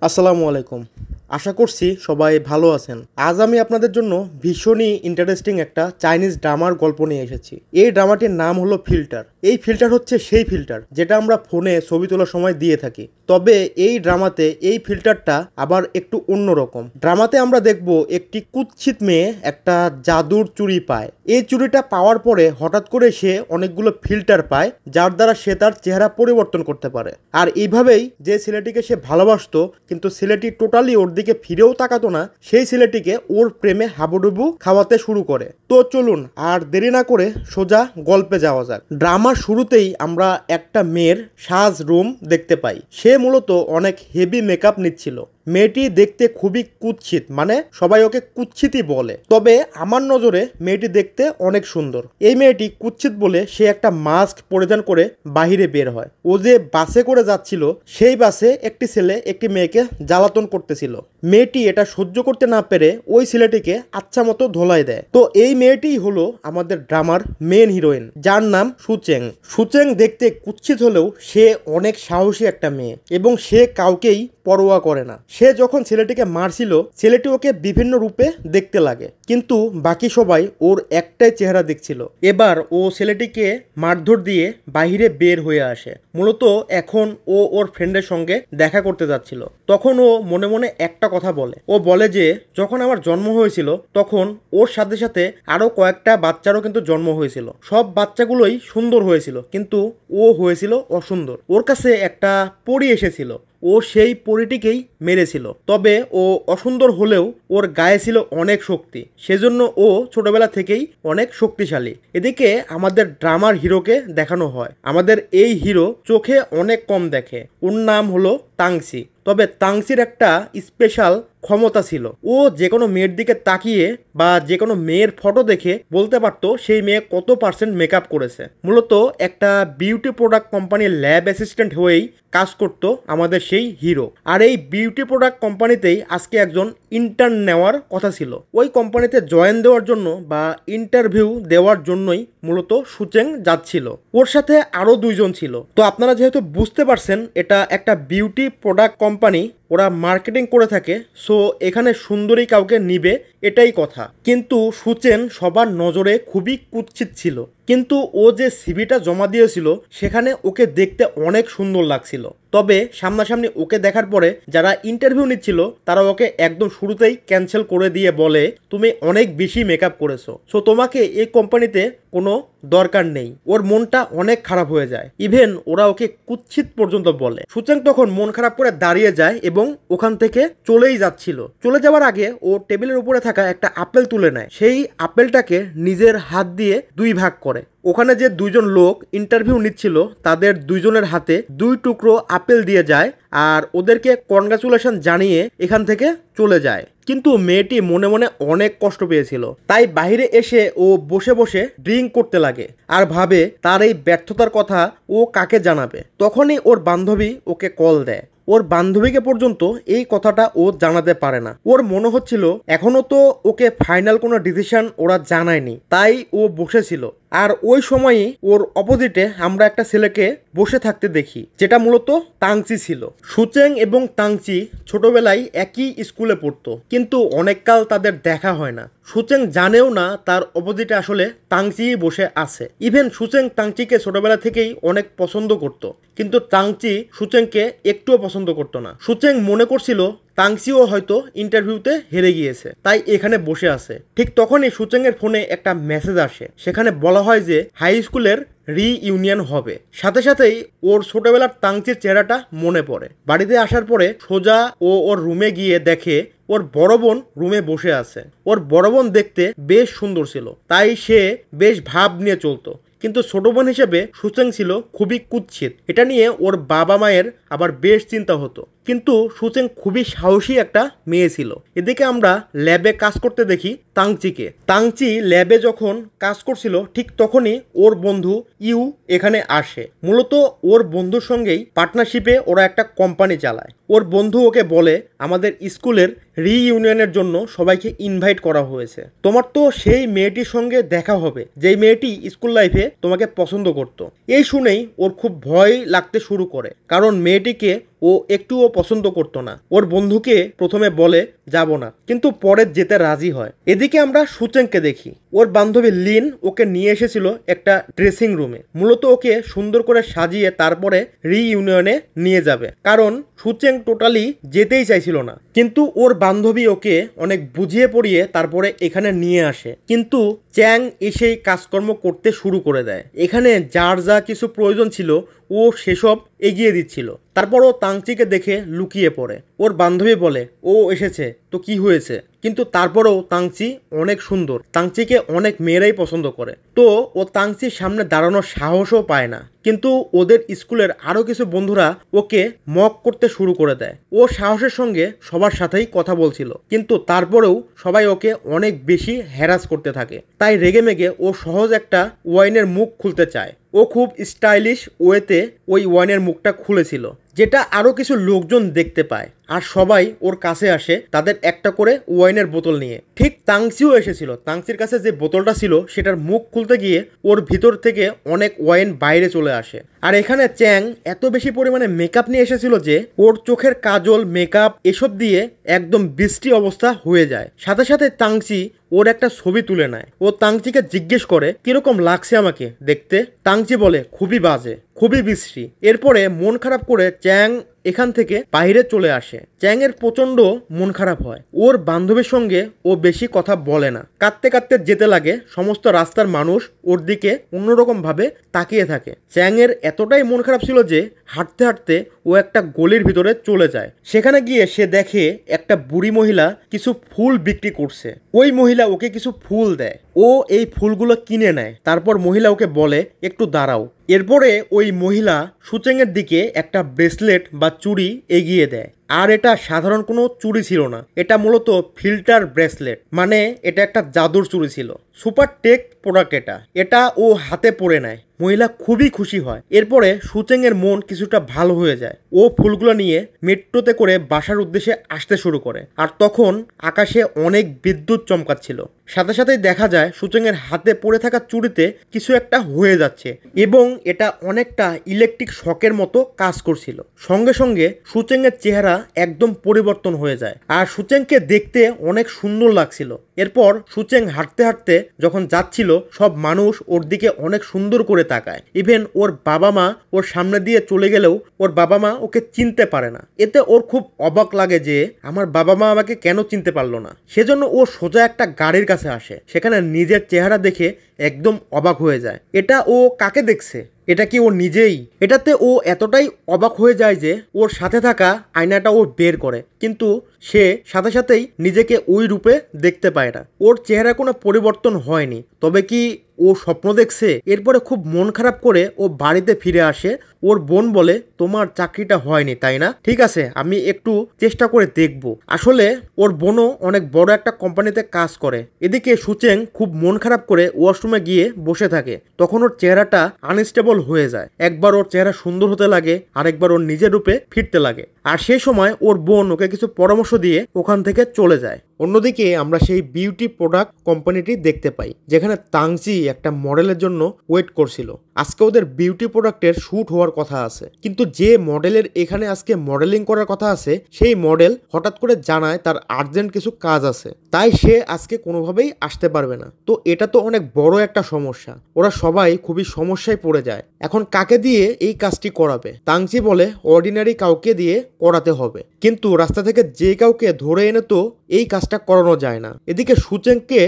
আসসালামু আলাইকুম। আশা করছি সবাই ভালো আছেন। আজ আমি আপনাদের জন্য ভীষণই ইন্টারেস্টিং একটা চাইনিজ ড্রামার গল্প নিয়ে এসেছি। এই ড্রামাটির নাম হলো ফিল্টার। এই ফিল্টার হচ্ছে সেই ফিল্টার যেটা আমরা ফোনে ছবি তোলার সময় দিয়ে থাকি। তবে এই ড্রামাতে এই ফিল্টারটা আবার একটু অন্যরকম। ড্রামাতে আমরা দেখব একটি কুৎসিত মেয়ে একটা জাদুর চুড়ি পায়। এই চুড়িটা পাওয়ার পরে হঠাৎ করে সে অনেকগুলো ফিল্টার পায়, যার দ্বারা সে তার চেহারা পরিবর্তন করতে পারে। আর এইভাবেই যে ছেলেটিকে সে ভালোবাসতো কিন্তু ছেলেটি টোটালি ওর দিকে ফিরেও তাকাতো না, সেই ছেলেটিকে ওর প্রেমে হাবুডুবু খাওয়াতে শুরু করে। তো চলুন আর দেরি না করে সোজা গল্পে যাওয়া যাক। ড্রামার শুরুতেই আমরা একটা মেয়ের সাজ রুম দেখতে পাই। সে মূলত অনেক হেভি মেকআপ নিচ্ছিল। মেয়েটি দেখতে খুবই কুৎসিত, মানে সবাই ওকে কুৎসিতই বলে। তবে আমার নজরে মেয়েটি দেখতে অনেক সুন্দর। এই মেয়েটি কুৎসিত বলে সে একটা মাস্ক পরিধান করে বাহিরে বের হয়। ও যে বাসে করে যাচ্ছিল, সেই বাসে একটি ছেলে একটি মেয়েকে জ্বালাতন করতেছিল। মেয়েটি এটা সহ্য করতে না পেরে ওই ছেলেটিকে আচ্ছা মতো ধোলাই দেয়। তো এই মেয়েটিই হলো আমাদের ড্রামার মেন হিরোইন, যার নাম সুচেং। সুচেং দেখতে কুৎসিত হলেও সে অনেক সাহসী একটা মেয়ে এবং সে কাউকেই পরোয়া করে না। সে যখন ছেলেটিকে মারছিল, ছেলেটি ওকে বিভিন্ন রূপে দেখতে লাগে, কিন্তু বাকি সবাই ওর একটাই চেহারা দেখছিল। এবার ও ছেলেটিকে মারধর দিয়ে বাহিরে বের হয়ে আসে। মূলত এখন ও ওর ফ্রেন্ডের সঙ্গে দেখা করতে যাচ্ছিল। তখন ও মনে মনে একটা কথা বলে। ও বলে যে যখন আমার জন্ম হয়েছিল তখন ওর সাথে সাথে আরো কয়েকটা বাচ্চারও কিন্তু জন্ম হয়েছিল। সব বাচ্চাগুলোই সুন্দর হয়েছিল, কিন্তু ও হয়েছিল অসুন্দর। ওর কাছে একটা পরী এসেছিল, ও সেই পরীটিকেই মেরেছিল। তবে ও অসুন্দর হলেও ওর গায়ে ছিল অনেক শক্তি, সেজন্য ও ছোটবেলা থেকেই অনেক শক্তিশালী। এদিকে আমাদের ড্রামার হিরোকে দেখানো হয়। আমাদের এই হিরো চোখে অনেক কম দেখে। ওর নাম হলো তাংসি। তবে তাংসির একটা স্পেশাল ক্ষমতা ছিল। ও যে কোনো মেয়ের দিকে তাকিয়ে বা যে কোনো মেয়ের ফটো দেখে বলতে পারতো সেই মেয়ে কত পার্সেন্ট মেকআপ করেছে। মূলত একটা বিউটি প্রোডাক্ট কোম্পানির ল্যাব অ্যাসিস্ট্যান্ট হয়েই কাজ করত আমাদের সেই হিরো। আর এই বিউটি প্রোডাক্ট কোম্পানিতেই আজকে একজন ইন্টার্ন নেওয়ার কথা ছিল। ওই কোম্পানিতে জয়েন দেওয়ার জন্য বা ইন্টারভিউ দেওয়ার জন্যই মূলত সুচেং যাচ্ছিল। ওর সাথে আরও দুইজন ছিল। তো আপনারা যেহেতু বুঝতে পারছেন এটা একটা বিউটি প্রোডাক্ট কোম্পানি, ওরা মার্কেটিং করে থাকে, সো এখানে সুন্দরী কাউকে নিবে এটাই কথা। কিন্তু সুচেন সবার নজরে খুবই কুৎসিত ছিল। কিন্তু ও যে সিভিটা জমা দিয়েছিল সেখানে ওকে দেখতে অনেক সুন্দর লাগছিল। তবে সামনাসামনি ওকে দেখার পরে যারা ইন্টারভিউ নিচ্ছিল তারা ওকে একদম শুরুতেই ক্যান্সেল করে দিয়ে বলে তুমি অনেক বেশি মেকআপ করেছো, সো তোমাকে এই কোম্পানিতে কোনো দরকার নেই। ওর মনটা অনেক খারাপ হয়ে যায়। ইভেন ওরা ওকে কুৎসিত পর্যন্ত বলে। সুচেং তখন মন খারাপ করে দাঁড়িয়ে যায় এবং ওখান থেকে চলেই যাচ্ছিল। চলে যাওয়ার আগে ও টেবিলের উপরে থাকা একটা আপেল তুলে নেয়। সেই আপেলটাকে নিজের হাত দিয়ে দুই ভাগ করে। ওখানে যে দুইজন লোক ইন্টারভিউ নিচ্ছিল তাদের দুইজনের হাতে দুই টুকরো আপেল দিয়ে যায় আর ওদেরকে কনগ্রাচুলেশন জানিয়ে এখান থেকে চলে যায়। কিন্তু মেয়েটি মনে মনে অনেক কষ্ট পেয়েছিল, তাই বাইরে এসে ও বসে বসে ড্রিঙ্ক করতে লাগে আর ভাবে তার এই ব্যর্থতার কথা ও কাকে জানাবে। তখনই ওর বান্ধবী ওকে কল দেয়। ওর বান্ধবীকে পর্যন্ত এই কথাটা ও জানাতে পারে না। ওর মনে হচ্ছিল এখনো তো ওকে ফাইনাল কোনো ডিসিশন ওরা জানায়নি, তাই ও বসেছিল। আর ওই সময়ই ওর অপোজিটে আমরা একটা ছেলেকে বসে থাকতে দেখি, যেটা মূলত তাংচি ছিল। সুচেং এবং তাংচি ছোটবেলায় একই স্কুলে পড়তো, কিন্তু অনেককাল তাদের দেখা হয় না। সুচেং জানেও না তার অপোজিটে আসলে তাংচি বসে আছে। ইভেন সুচেং তাংচিকে ছোটবেলা থেকেই অনেক পছন্দ করত, কিন্তু তাংচি সুচেংকে একটুও পছন্দ করতো না। সুচেং মনে করছিল তাংসিও হয়তো ইন্টারভিউতে হেরে গিয়েছে, তাই এখানে বসে আছে। ঠিক তখনই সুচেংয়ের ফোনে একটা মেসেজ আসে। সেখানে বলা হয় যে হাই স্কুলের রিইউনিয়ন হবে। সাথে সাথেই ওর ছোটবেলার তাংচির চেহারাটা মনে পড়ে। বাড়িতে আসার পরে সোজা ও ওর রুমে গিয়ে দেখে ওর বড় বোন রুমে বসে আছে। ওর বড় বোন দেখতে বেশ সুন্দর ছিল, তাই সে বেশ ভাব নিয়ে চলতো। কিন্তু ছোট বোন হিসেবে সুচেং ছিল খুবই কুৎসিত। এটা নিয়ে ওর বাবা মায়ের আবার বেশ চিন্তা হতো। কিন্তু সুচেং খুবই সাহসী একটা মেয়ে ছিল। এদিকে আমরা ল্যাবে কাজ করতে দেখি তাংচিকে। তাংচি ল্যাবে যখন কাজ করছিল ঠিক তখনই ওর বন্ধু ইউ এখানে আসে। মূলত ওর বন্ধুর সঙ্গেই পার্টনারশিপে ওরা একটা কোম্পানি চালায়। ওর বন্ধু ওকে বলে আমাদের স্কুলের রিইউনিয়নের জন্য সবাইকে ইনভাইট করা হয়েছে। তোমার তো সেই মেয়েটির সঙ্গে দেখা হবে যেই মেয়েটি স্কুল লাইফে তোমাকে পছন্দ করত। এই শুনেই ওর খুব ভয় লাগতে শুরু করে, কারণ মেয়েটিকে ও একটুও পছন্দ করতো না। ওর বন্ধুকে প্রথমে বলে যাব না, কিন্তু পরে যেতে রাজি হয়। এদিকে আমরা সুচেংকে দেখি। ওর বান্ধবী লিন ওকে নিয়ে এসেছিল একটা ড্রেসিং রুমে, মূলত ওকে সুন্দর করে সাজিয়ে তারপরে রিইউনিয়নে নিয়ে যাবে, কারণ সুচেং টোটালি যেতেই চাইছিল না। কিন্তু ওর বান্ধবী ওকে অনেক বুঝিয়ে পড়িয়ে তারপরে এখানে নিয়ে আসে। কিন্তু চ্যাং এসেই কাজকর্ম করতে শুরু করে দেয়। এখানে যার যা কিছু প্রয়োজন ছিল ও সেসব এগিয়ে দিচ্ছিল। তারপরও তাংচিকে দেখে লুকিয়ে পড়ে। ওর বান্ধবী বলে ও এসেছে তো কি হয়েছে, কিন্তু তারপরেও তাংচি অনেক সুন্দর, তাংচিকে অনেক মেয়েরাই পছন্দ করে। তো ও তাংচির সামনে দাঁড়ানোর সাহসও পায় না। কিন্তু ওদের স্কুলের আরো কিছু বন্ধুরা ওকে মক করতে শুরু করে দেয়। ও সাহসের সঙ্গে সবার সাথেই কথা বলছিল, কিন্তু তারপরেও সবাই ওকে অনেক বেশি হ্যারাস করতে থাকে। তাই রেগেমেগে ও সহজ একটা ওয়াইনের মুখ খুলতে চায়। ও খুব স্টাইলিশ ওয়েতে ওই ওয়াইনের মুখটা খুলেছিল, যেটা আরো কিছু লোকজন দেখতে পায়। আর সবাই ওর কাছে আসে তাদের একটা করে ওয়াইনের বোতল নিয়ে। ঠিক তাংচিও এসেছিল। তাংচির কাছে যে বোতলটা ছিল সেটার মুখ খুলতে গিয়ে ওর ভিতর থেকে অনেক ওয়াইন বাইরে চলে আসে। আর এখানে চ্যাং এত বেশি পরিমাণে মেকআপ নিয়ে এসেছিল যে ওর চোখের কাজল, মেকআপ এসব দিয়ে একদম বিশ্রী অবস্থা হয়ে যায়। সাথে সাথে তাংচি ওর একটা ছবি তুলে নেয়। ও তাংচিকে জিজ্ঞেস করে কিরকম লাগছে আমাকে দেখতে। তাংচি বলে খুবই বাজে, খুবই বিশ্রী। এরপরে মন খারাপ করে চ্যাং এখান থেকে বাইরে চলে আসে। চ্যাং এর প্রচন্ড মন খারাপ হয়। ওর বান্ধবীর সঙ্গে ও বেশি কথা বলে না, কাঁদতে কাঁদতে যেতে লাগে। সমস্ত রাস্তার মানুষ ওর দিকে অন্যরকম ভাবে তাকিয়ে থাকে। চ্যাং এর এতটাই মন খারাপ ছিল যে হাঁটতে হাঁটতে ও একটা গলির ভিতরে চলে যায়। সেখানে গিয়ে সে দেখে একটা বুড়ি মহিলা কিছু ফুল বিক্রি করছে। ওই মহিলা ওকে কিছু ফুল দেয়। ও এই ফুলগুলো কিনে নেয়। তারপর মহিলা ওকে বলে একটু দাঁড়াও। এরপরে ওই মহিলা সুচেংয়ের দিকে একটা ব্রেসলেট বা চুড়ি এগিয়ে দেয়। আর এটা সাধারণ কোনো চুড়ি ছিল না, এটা মূলত ফিল্টার ব্রেসলেট, মানে এটা একটা জাদুর চুড়ি ছিল। সুপার টেক প্রোডাক্ট এটা ও হাতে পরে নেয়। মহিলা খুবই খুশি হয়। এরপরে সুচেং এর মন কিছুটা ভালো হয়ে যায়। ও ফুলগুলো নিয়ে মেট্রোতে করে বাসার উদ্দেশ্যে আসতে শুরু করে। আর তখন আকাশে অনেক বিদ্যুৎ চমকাচ্ছিল। সাথে সাথেই দেখা যায় সুচেং এর হাতে পড়ে থাকা চুড়িতে কিছু একটা হয়ে যাচ্ছে এবং এটা অনেকটা ইলেকট্রিক শকের মতো কাজ করছিল। সঙ্গে সঙ্গে সুচেং এর চেহারা একদম পরিবর্তন হয়ে যায়। আর সুচেংকে দেখতে অনেক সুন্দর লাগছিল। এরপর সুচেং হাঁটতে হাঁটতে যখন যাচ্ছিল সব মানুষ ওর দিকে অনেক সুন্দর করে তাকায়। ইভেন ওর বাবা মা ওর সামনে দিয়ে চলে গেলেও ওর বাবা মা ওকে চিনতে পারে না। এতে ওর খুব অবাক লাগে যে আমার বাবা মা আমাকে কেন চিনতে পারলো না। সেজন্য ও সোজা একটা গাড়ির কাছে আসে। সেখানে নিজের চেহারা দেখে একদম অবাক হয়ে যায়। এটা ও কাকে দেখছে? এটা কি ও নিজেই? এটাতে ও এতটাই অবাক হয়ে যায় যে ওর সাথে থাকা আয়নাটা ও বের করে, কিন্তু সে সাথে সাথেই নিজেকে ওই রূপে দেখতে পায় না। ওর চেহারা কোনো পরিবর্তন হয়নি। তবে কি ও স্বপ্ন দেখছে? এরপরে খুব মন খারাপ করে ও বাড়িতে ফিরে আসে। ওর বোন বলে তোমার চাকরিটা হয়নি তাই না? ঠিক আছে, আমি একটু চেষ্টা করে দেখব। আসলে ওর বোনও অনেক বড় একটা কোম্পানিতে কাজ করে। এদিকে সুচেং খুব মন খারাপ করে ওয়াশরুমে গিয়ে বসে থাকে। তখন ওর চেহারাটা আনস্টেবল হয়ে যায়। একবার ওর চেহারা সুন্দর হতে লাগে, আরেকবার ওর নিজের রূপে ফিরতে লাগে। আর সেই সময় ওর বোন ওকে কিছু পরামর্শ দিয়ে ওখান থেকে চলে যায়। অন্যদিকে আমরা সেই বিউটি প্রোডাক্ট কোম্পানিটি দেখতে পাই, যেখানে তাংচি একটা মডেলের জন্য ওয়েট করছিল। আজকে ওদের বিউটি প্রোডাক্টের শ্যুট হওয়ার কথা আছে, কিন্তু যে মডেলের এখানে আজকে মডেলিং করার কথা আছে সেই মডেল হঠাৎ করে জানায় তার আর্জেন্ট কিছু কাজ আছে, তাই সে আজকে কোনোভাবেই আসতে পারবে না। তো এটা তো অনেক বড় একটা সমস্যা। ওরা সবাই খুবই সমস্যায় পড়ে যায়। এখন কাকে দিয়ে এই কাজটি করাবে? তাংচি বলে অর্ডিনারি কাউকে দিয়ে করাতে হবে, কিন্তু রাস্তা থেকে যে কাউকে ধরে এনে তো এই কাজটা করানো যায় না। এদিকে সুচেংকে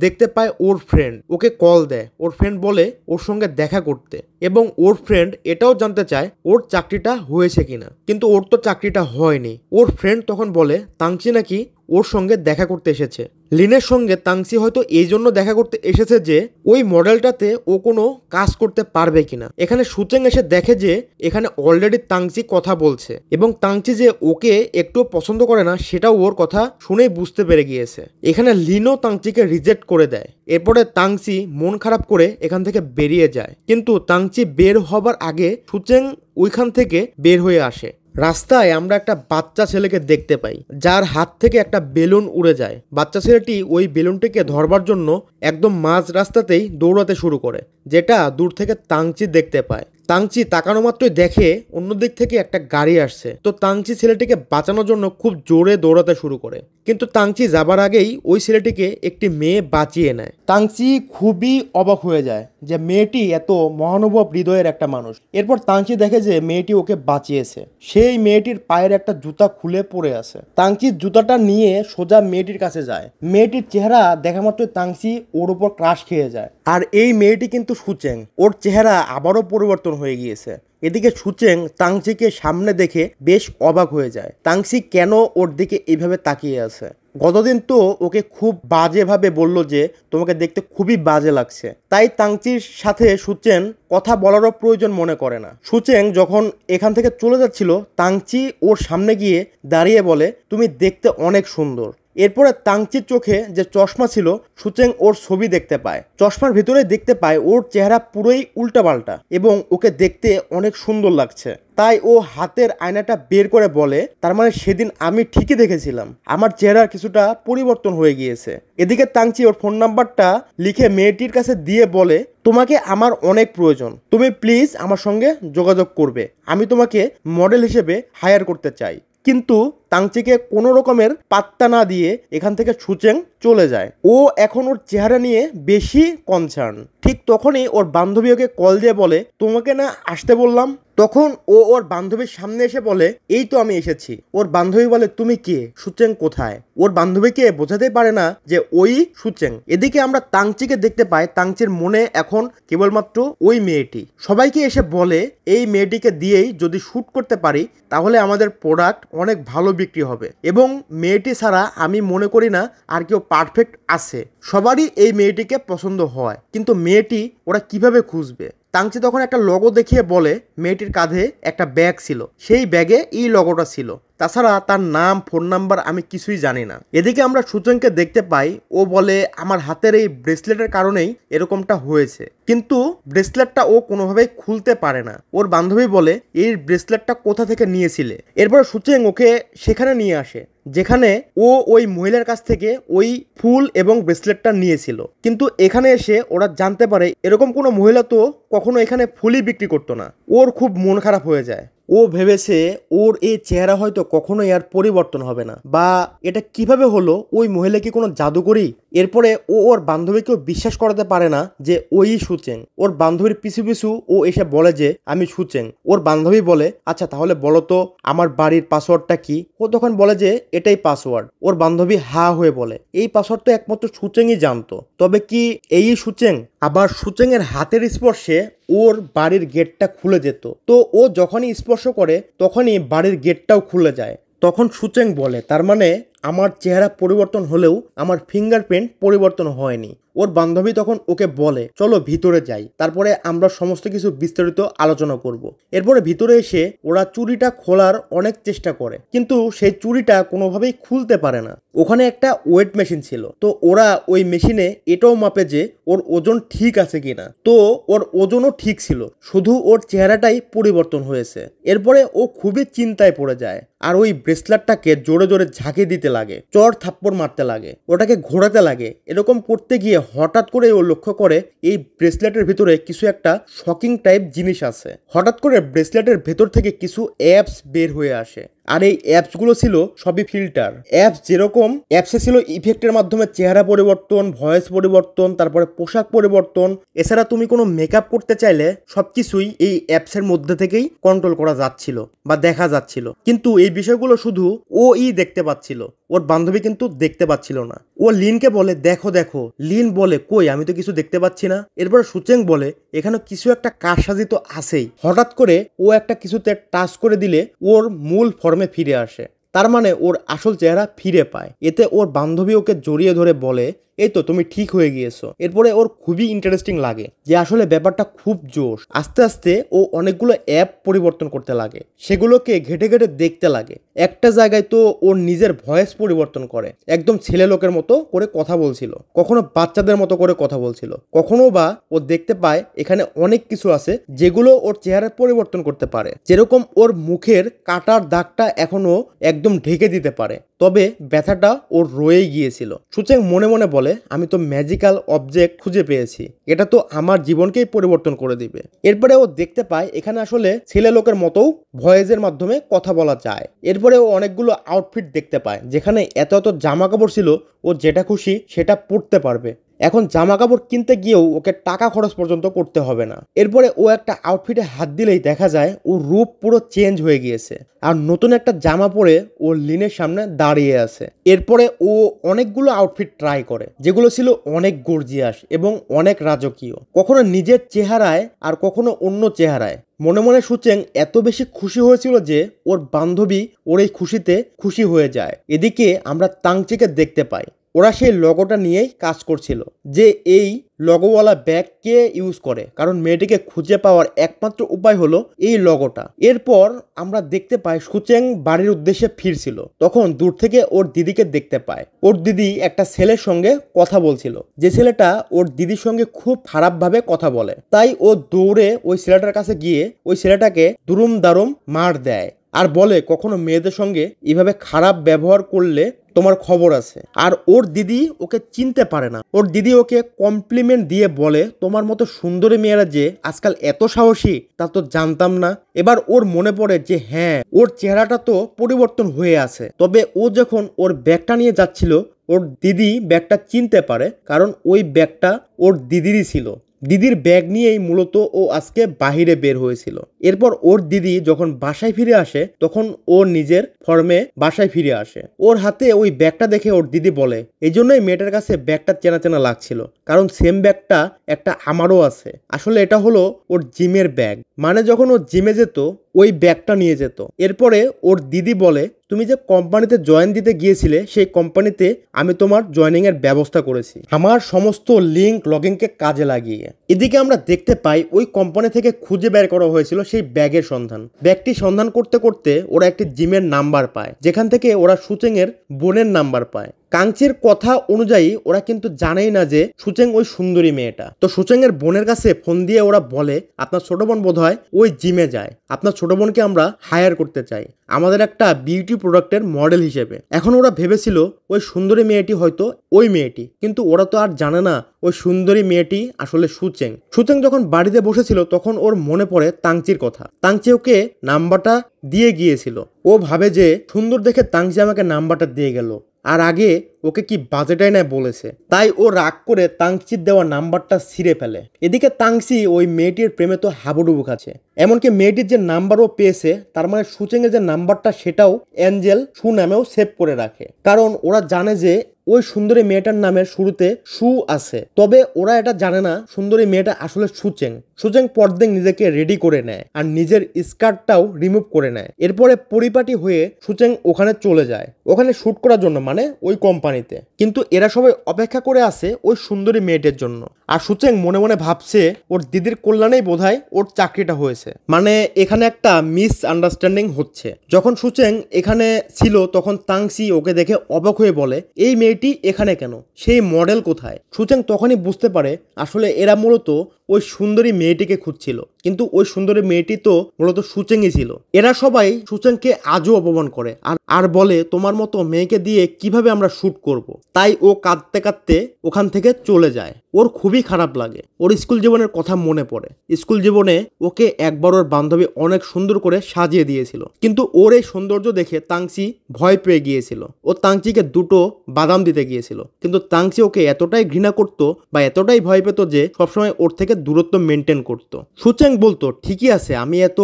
দেখতে পায় ওর ফ্রেন্ড, ওকে কল দেয়। ওর ফ্রেন্ড বলে ওর সঙ্গে দেখা করতে, এবং ওর ফ্রেন্ড এটাও জানতে চায় ওর চাকরিটা হয়েছে কিনা, কিন্তু ওর তো চাকরিটা হয়নি। ওর ফ্রেন্ড তখন বলে তাংচি নাকি ওর সঙ্গে দেখা করতে এসেছে। লিনের সঙ্গে তাংচি হয়তো এই জন্য দেখা করতে এসেছে যে ওই মডেলটাতে ও কোনো কাজ করতে পারবে কিনা। এখানে সুচেং এসে দেখে যে এখানে অলরেডি তাংচি কথা বলছে, এবং তাংচি যে ওকে একটু পছন্দ করে না সেটাও ওর কথা শুনেই বুঝতে পেরে গিয়েছে। এখানে লিনও তাংচিকে রিজেক্ট করে দেয়। এরপরে তাংচি মন খারাপ করে এখান থেকে বেরিয়ে যায়, কিন্তু তাংচি বের হবার আগে সুচেং ওইখান থেকে বের হয়ে আসে। রাস্তায় আমরা একটা বাচ্চা ছেলেকে দেখতে পাই, যার হাত থেকে একটা বেলুন উড়ে যায়। বাচ্চা ছেলেটি ওই বেলুনটিকে ধরবার জন্য একদম মাঝ রাস্তাতেই দৌড়াতে শুরু করে, যেটা দূর থেকে তাংচি দেখতে পায়। তাংচি তাকানো মাত্রই দেখে অন্যদিক থেকে একটা গাড়ি আসছে। তো তাংচি ছেলেটিকে বাঁচানোর জন্য খুব জোরে দৌড়াতে শুরু করে, কিন্তু তাংচি যাবার আগেই ওই ছেলেটিকে একটি মেয়ে বাঁচিয়ে নেয়। তাংচি খুবই অবাক হয়ে যায় যে মেয়েটি এত মহানুভব হৃদয়ের একটা মানুষ। এরপর তাংচি দেখে যে মেয়েটি ওকে বাঁচিয়েছে। সেই মেয়েটির পায়ের একটা জুতা খুলে পড়ে আছে। তাংচি জুতাটা নিয়ে সোজা মেয়েটির কাছে যায়। মেয়েটির চেহারা দেখা মাত্র তাংচি ওর উপর ক্রাশ খেয়ে যায়। আর এই মেয়েটি কিন্তু সুচেং, ওর চেহারা আবারও পরিবর্তন হয়ে গিয়েছে। এদিকে সুচেং তাংচিকে সামনে দেখে বেশ অবাক হয়ে যায়। তাংচি কেন ওর দিকে এইভাবে তাকিয়ে আছে? গতদিন তো ওকে খুব বাজেভাবে বলল যে তোমাকে দেখতে খুবই বাজে লাগছে। তাই তাংচির সাথে সুচেং কথা বলারও প্রয়োজন মনে করে না। সুচেং যখন এখান থেকে চলে যাচ্ছিল, তাংচি ওর সামনে গিয়ে দাঁড়িয়ে বলে তুমি দেখতে অনেক সুন্দর। এরপরে তাংচির চোখে যে চশমা ছিল, সুচেং ওর ছবি দেখতে পায়। চশমার ভিতরে দেখতে পায় ওর চেহারা পুরোই উল্টাপাল্টা এবং ওকে দেখতে অনেক সুন্দর লাগছে। তাই ও হাতের আয়নাটা বের করে বলে, তার মানে সেদিন আমি ঠিকই দেখেছিলাম, আমার চেহারা কিছুটা পরিবর্তন হয়ে গিয়েছে। এদিকে তাংচি ওর ফোন নাম্বারটা লিখে মেয়েটির কাছে দিয়ে বলে, তোমাকে আমার অনেক প্রয়োজন, তুমি প্লিজ আমার সঙ্গে যোগাযোগ করবে, আমি তোমাকে মডেল হিসেবে হায়ার করতে চাই। কিন্তু তাংচিকে কোনো রকমের পাত্তা না দিয়ে এখান থেকে সুচেং চলে যায়। ও এখন ওর চেহারা নিয়ে বেশি কনসার্ন। ঠিক তখনই ওর বান্ধবী ওকে কল দিয়ে বলে, তোমাকে না আসতে বললাম। তখন ও ওর বান্ধবীর সামনে এসে বলে, এই তো আমি এসেছি। ওর বান্ধবী বলে, তুমি কে? সুচেং কোথায়? ওর বান্ধবীকে বোঝাতে পারে না যে ওই সুচেং। এদিকে আমরা তাংচিকে দেখতে পাই, তাংচির মনে এখন কেবলমাত্র ওই মেয়েটি। সবাইকে এসে বলে, এই মেয়েটিকে দিয়েই যদি শ্যুট করতে পারি তাহলে আমাদের প্রোডাক্ট অনেক ভালো বিক্রি হবে, এবং মেয়েটি ছাড়া আমি মনে করি না আর কেউ পারফেক্ট আছে। সবারই এই মেয়েটিকে পছন্দ হয়, কিন্তু মেয়েটি ওরা কিভাবে খুঁজবে? তাংচি তখন একটা লোগো দেখিয়ে বলে, মেয়েটির কাঁধে একটা ব্যাগ ছিল, সেই ব্যাগে এই লোগোটা ছিল, তাছাড়া তার নাম ফোন নাম্বার আমি কিছুই জানি না। এদিকে আমরা সুচেংকে দেখতে পাই, ও বলে আমার হাতের এই ব্রেসলেটের কারণেই এরকমটা হয়েছে, কিন্তু ব্রেসলেটটা ও কোনোভাবেই খুলতে পারে না। ওর বান্ধবী বলে, এই ব্রেসলেটটা কোথা থেকে নিয়েছিলে? এরপর সুচেং ওকে সেখানে নিয়ে আসে যেখানে ও ওই মহিলার কাছ থেকে ওই ফুল এবং ব্রেসলেটটা নিয়েছিল। কিন্তু এখানে এসে ওরা জানতে পারে এরকম কোনো মহিলা তো কখনো এখানে ফুলই বিক্রি করতো না। ওর খুব মন খারাপ হয়ে যায়। ও ভেবেছে ওর এই চেহারা হয়তো কখনোই আর পরিবর্তন হবে না, বা এটা কিভাবে হলো, ওই মহিলা কি কোনো জাদুকরি? এরপরে ও ওর বান্ধবীকেও বিশ্বাস করাতে পারে না যে ওই সুচেং। ওর বান্ধবীর পিছু পিছু ও এসে বলে যে আমি সুচেং। ওর বান্ধবী বলে, আচ্ছা তাহলে বলো তো আমার বাড়ির পাসওয়ার্ডটা কি? ও তখন বলে যে এটাই পাসওয়ার্ড। ওর বান্ধবী হা হয়ে বলে, এই পাসওয়ার্ড তো একমাত্র সুচেংই জানতো, তবে কি এই সুচেং? আবার সুচেং এর হাতের স্পর্শে ওর বাড়ির গেটটা খুলে যেত। তো ও যখনই স্পর্শ করে তখনই বাড়ির গেটটাও খুলে যায়। তখন সুচেং বলে, তার মানে আমার চেহারা পরিবর্তন হলেও আমার ফিঙ্গারপ্রিন্ট পরিবর্তন হয়নি। ওর বান্ধবী তখন ওকে বলে, চলো ভিতরে যাই, তারপরে আমরা সমস্ত কিছু বিস্তারিত আলোচনা করব। এরপরে ভিতরে এসে ওরা চুরিটা খোলার অনেক চেষ্টা করে, কিন্তু সেই চুরিটা কোনোভাবেই খুলতে পারে না। ওখানে একটা ওয়েট মেশিন ছিল, তো ওরা ওই মেশিনে এটাও মাপে যে ওর ওজন ঠিক আছে কিনা। তো ওর ওজনও ঠিক ছিল, শুধু ওর চেহারাটাই পরিবর্তন হয়েছে। এরপরে ও খুবই চিন্তায় পড়ে যায়, আর ওই ব্রেসলেটটাকে জোরে জোরে ঝাঁকি দিতে লাগে, চড় থাপ্পড় মারতে লাগে, ওটাকে ঘোরাতে লাগে। এরকম করতে গিয়ে হঠাৎ করে ও লক্ষ্য করে এই ব্রেসলেটের ভিতরে কিছু একটা শকিং টাইপ জিনিস আছে। হঠাৎ করে ব্রেসলেটের ভেতর থেকে কিছু অ্যাপস বের হয়ে আসে, আর এই অ্যাপসগুলো ছিল সবই ফিল্টার অ্যাপস। যেরকম অ্যাপসে ছিল ইফেক্টের মাধ্যমে চেহারা পরিবর্তন, ভয়েস পরিবর্তন, তারপরে পোশাক পরিবর্তন। এছাড়া তুমি কোনো মেকআপ করতে চাইলে সবকিছুই এই অ্যাপসের মধ্যে থেকেই কন্ট্রোল করা যাচ্ছিল বা দেখা যাচ্ছিল, কিন্তু এই বিষয়গুলো শুধু ওই দেখতে পাচ্ছিল, ওর বান্ধবী কিন্তু দেখতে পাচ্ছিল না। ও লিনকে বলে, দেখো দেখো। লিন বলে, কই, আমি তো কিছু দেখতে পাচ্ছি না। এরপর সুচেং বলে, এখানে কিছু একটা কারসাজি তো আছেই। হঠাৎ করে ও একটা কিছুতে টাচ করে দিলে ওর মূল ফর্মে ফিরে আসে, তার মানে ওর আসল চেহারা ফিরে পায়। এতে ওর বান্ধবী ওকে জড়িয়ে ধরে বলে, এই তো তুমি ঠিক হয়ে গিয়েছো। এরপরে ওর খুবই ইন্টারেস্টিং লাগে যে আসলে ব্যাপারটা খুব জোশ। আস্তে আস্তে ও অনেকগুলো অ্যাপ পরিবর্তন করতে লাগে, সেগুলোকে ঘেটে ঘেটে দেখতে লাগে। একটা জায়গায় তো ওর নিজের ভয়েস পরিবর্তন করে, একদম ছেলে লোকের মতো করে কথা বলছিল, কখনো বাচ্চাদের মতো করে কথা বলছিল, কখনো বা ও দেখতে পায় এখানে অনেক কিছু আছে যেগুলো ওর চেহারা পরিবর্তন করতে পারে। যেরকম ওর মুখের কাটার দাগটা এখনো একদম একদম ঢেকে দিতে পারে, তবে ব্যথাটা ওর রয়েই গিয়েছিল। সুচেং মনে মনে বলে, আমি তো ম্যাজিক্যাল অবজেক্ট খুঁজে পেয়েছি, এটা তো আমার জীবনকেই পরিবর্তন করে দিবে। এরপরে ও দেখতে পায় এখানে আসলে ছেলে লোকের মতোও ভয়েসের মাধ্যমে কথা বলা যায়। এরপরে ও অনেকগুলো আউটফিট দেখতে পায়, যেখানে এত এত জামা কাপড় ছিল, ও যেটা খুশি সেটা পরতে পারবে। এখন জামা কাপড় কিনতে গিয়েও ওকে টাকা খরচ পর্যন্ত করতে হবে না। এরপরে ও একটা আউটফিটে হাত দিলেই দেখা যায় ওর রূপ পুরো চেঞ্জ হয়ে গিয়েছে, আর নতুন একটা জামা পরে ও লিনের সামনে দাঁড়িয়ে আছে। এরপরে ও অনেকগুলো আউটফিট ট্রাই করে, যেগুলো ছিল অনেক গর্জিয়াস এবং অনেক রাজকীয়, কখনো নিজের চেহারায় আর কখনো অন্য চেহারায়। মনে মনে সুচেং এত বেশি খুশি হয়েছিল যে ওর বান্ধবী ওর এই খুশিতে খুশি হয়ে যায়। এদিকে আমরা তাংচিকে দেখতে পাই, ওরা সেই লগোটা নিয়েই কাজ করছিল, যে এই লগোওয়ালা ব্যাগ কে ইউজ করে, কারণ মেয়েটিকে খুঁজে পাওয়ার একমাত্র উপায় হলো এই লগোটা। এরপর আমরা দেখতে পাই সুচেং বাড়ির উদ্দেশ্যে ফিরছিল, তখন দূর থেকে ওর দিদিকে দেখতে পায়। ওর দিদি একটা ছেলের সঙ্গে কথা বলছিল, যে ছেলেটা ওর দিদির সঙ্গে খুব খারাপভাবে কথা বলে। তাই ও দৌড়ে ওই ছেলেটার কাছে গিয়ে ওই ছেলেটাকে দুরুম দারুম মার দেয়, আর বলে কখনো মেয়েদের সঙ্গে এভাবে খারাপ ব্যবহার করলে তোমার খবর আছে। আর ওর দিদি ওকে চিনতে পারে না, ওর দিদি ওকে কমপ্লিমেন্ট দিয়ে বলে, তোমার মতো সুন্দরী মেয়েরা যে আজকাল এত সাহসী তা তো জানতাম না। এবার ওর মনে পড়ে যে হ্যাঁ, ওর চেহারাটা তো পরিবর্তন হয়ে আছে। তবে ও যখন ওর ব্যাগটা নিয়ে যাচ্ছিল, ওর দিদি ব্যাগটা চিনতে পারে, কারণ ওই ব্যাগটা ওর দিদিরই ছিল। দিদির ব্যাগ নিয়েই মূলত ও আজকে বাহিরে বের হয়েছিল। এরপর ওর দিদি যখন বাসায় ফিরে আসে, তখন ও নিজের ফর্মে বাসায় ফিরে আসে। ওর হাতে ওই ব্যাগটা দেখে ওর দিদি বলে, এই জন্যই মেয়েটার কাছে ব্যাগটা চেনা চেনা লাগছিল, কারণ সেম ব্যাগটা একটা আমারও আছে। আসলে এটা হলো ওর জিমের ব্যাগ, মানে যখন ও জিমে যেত ওই ব্যাগটা নিয়ে যেত। এরপরে ওর দিদি বলে, তুমি যে কোম্পানিতে জয়েন দিতে গিয়েছিলে, সেই কোম্পানিতে আমি তোমার জয়েনিং এর ব্যবস্থা করেছি, আমার সমস্ত লিঙ্ক লগিংকে কাজে লাগিয়ে। এদিকে আমরা দেখতে পাই ওই কোম্পানি থেকে খুঁজে বের করা হয়েছিল সেই ব্যাগের সন্ধান। ব্যাগটি সন্ধান করতে করতে ওরা একটি জিমের নাম্বার পায়, যেখান থেকে ওরা সুচেং এর বোনের নাম্বার পায়। কাংচির কথা অনুযায়ী ওরা কিন্তু জানেই না যে সুচেং ওই সুন্দরী মেয়েটা। তো সুচেং এর বোনের কাছে ফোন দিয়ে ওরা বলে, আপনার ছোট বোন বোধহয় ওই জিমে যায়, আপনার ছোট বোনকে আমরা হায়ার করতে চাই আমাদের একটা বিউটি প্রোডাক্টের মডেল হিসেবে। এখন ওরা ভেবেছিল ওই সুন্দরী মেয়েটি হয়তো ওই মেয়েটি, কিন্তু ওরা তো আর জানে না ওই সুন্দরী মেয়েটি আসলে সুচেং। সুচেং যখন বাড়িতে বসেছিল, তখন ওর মনে পড়ে তাংচির কথা। তাংচি ওকে নাম্বারটা দিয়ে গিয়েছিল, ও ভাবে যে সুন্দর দেখে তাংচি আমাকে নাম্বারটা দিয়ে গেল, আর আগে ওকে কি বাজেটাই না বলেছে। তাই ও রাগ করে তাংচির দেওয়া নাম্বারটা ছিঁড়ে ফেলে। এদিকে তাংচি ওই মেয়েটির প্রেমে তো হাবুডুবু খাচ্ছে, এমনকি মেয়েটির যে নাম্বারও পেয়েছে, তার মানে সুচেং এর যে নাম্বারটা সেটাও অ্যাঞ্জেল সু নামেও সেভ করে রাখে, কারণ ওরা জানে যে ওই সুন্দরী মেয়েটার নামের শুরুতে সু আছে। তবে ওরা এটা জানে না সুন্দরী মেয়েটা আসলে সুচেং। সুচেং পরদিন নিজেকে রেডি করে নেয় আর নিজের স্কার্টটাও রিমুভ করে নেয়। এরপরে পরিপাটি হয়ে সুচেং ওখানে চলে যায়, ওখানে শুট করার জন্য, মানে ওই কোম্পানিতে। কিন্তু এরা সবাই অপেক্ষা করে আছে ওই সুন্দরী মেয়েটার জন্য। আর সুচেং মনে মনে ভাবছে ওর দিদির কল্যাণেই বোধহয় ওর চাকরিটা হয়েছে, মানে এখানে একটা মিস আন্ডারস্ট্যান্ডিং হচ্ছে। যখন সুচেং এখানে ছিল, তখন তাংসি ওকে দেখে অবাক হয়ে বলে, এই মেয়েটি এখানে কেন, সেই মডেল কোথায়? সুচেং তখনই বুঝতে পারে আসলে এরা মূলত ওই সুন্দরী মেয়েটিকে খুঁজছিল, কিন্তু ওই সুন্দরী মেয়েটি তো মূলত সুচেংই ছিল। এরা সবাই সুচেংকে আজও অপমান করে আর বলে, তোমার মতো মেয়েকে দিয়ে কিভাবে আমরা শুট করব। তাই ও কাঁদতে কাঁদতে ওখান থেকে চলে যায়। ওর খুবই খারাপ লাগে, ওর স্কুল জীবনের কথা মনে পড়ে। স্কুল জীবনে ওকে একবার ওর বান্ধবী অনেক সুন্দর করে সাজিয়ে দিয়েছিল, কিন্তু ওর এই সৌন্দর্য দেখে তাংচি ভয় পেয়ে গিয়েছিল। ও তাংচিকে দুটো বাদাম দিতে গিয়েছিল, কিন্তু তাংচি ওকে এতটাই ঘৃণা করতো বা এতটাই ভয় পেত যে সবসময় ওর থেকে দূরত্ব মেনটেন করতো। সুচেং বলতো, ঠিকই আছে, আমি এত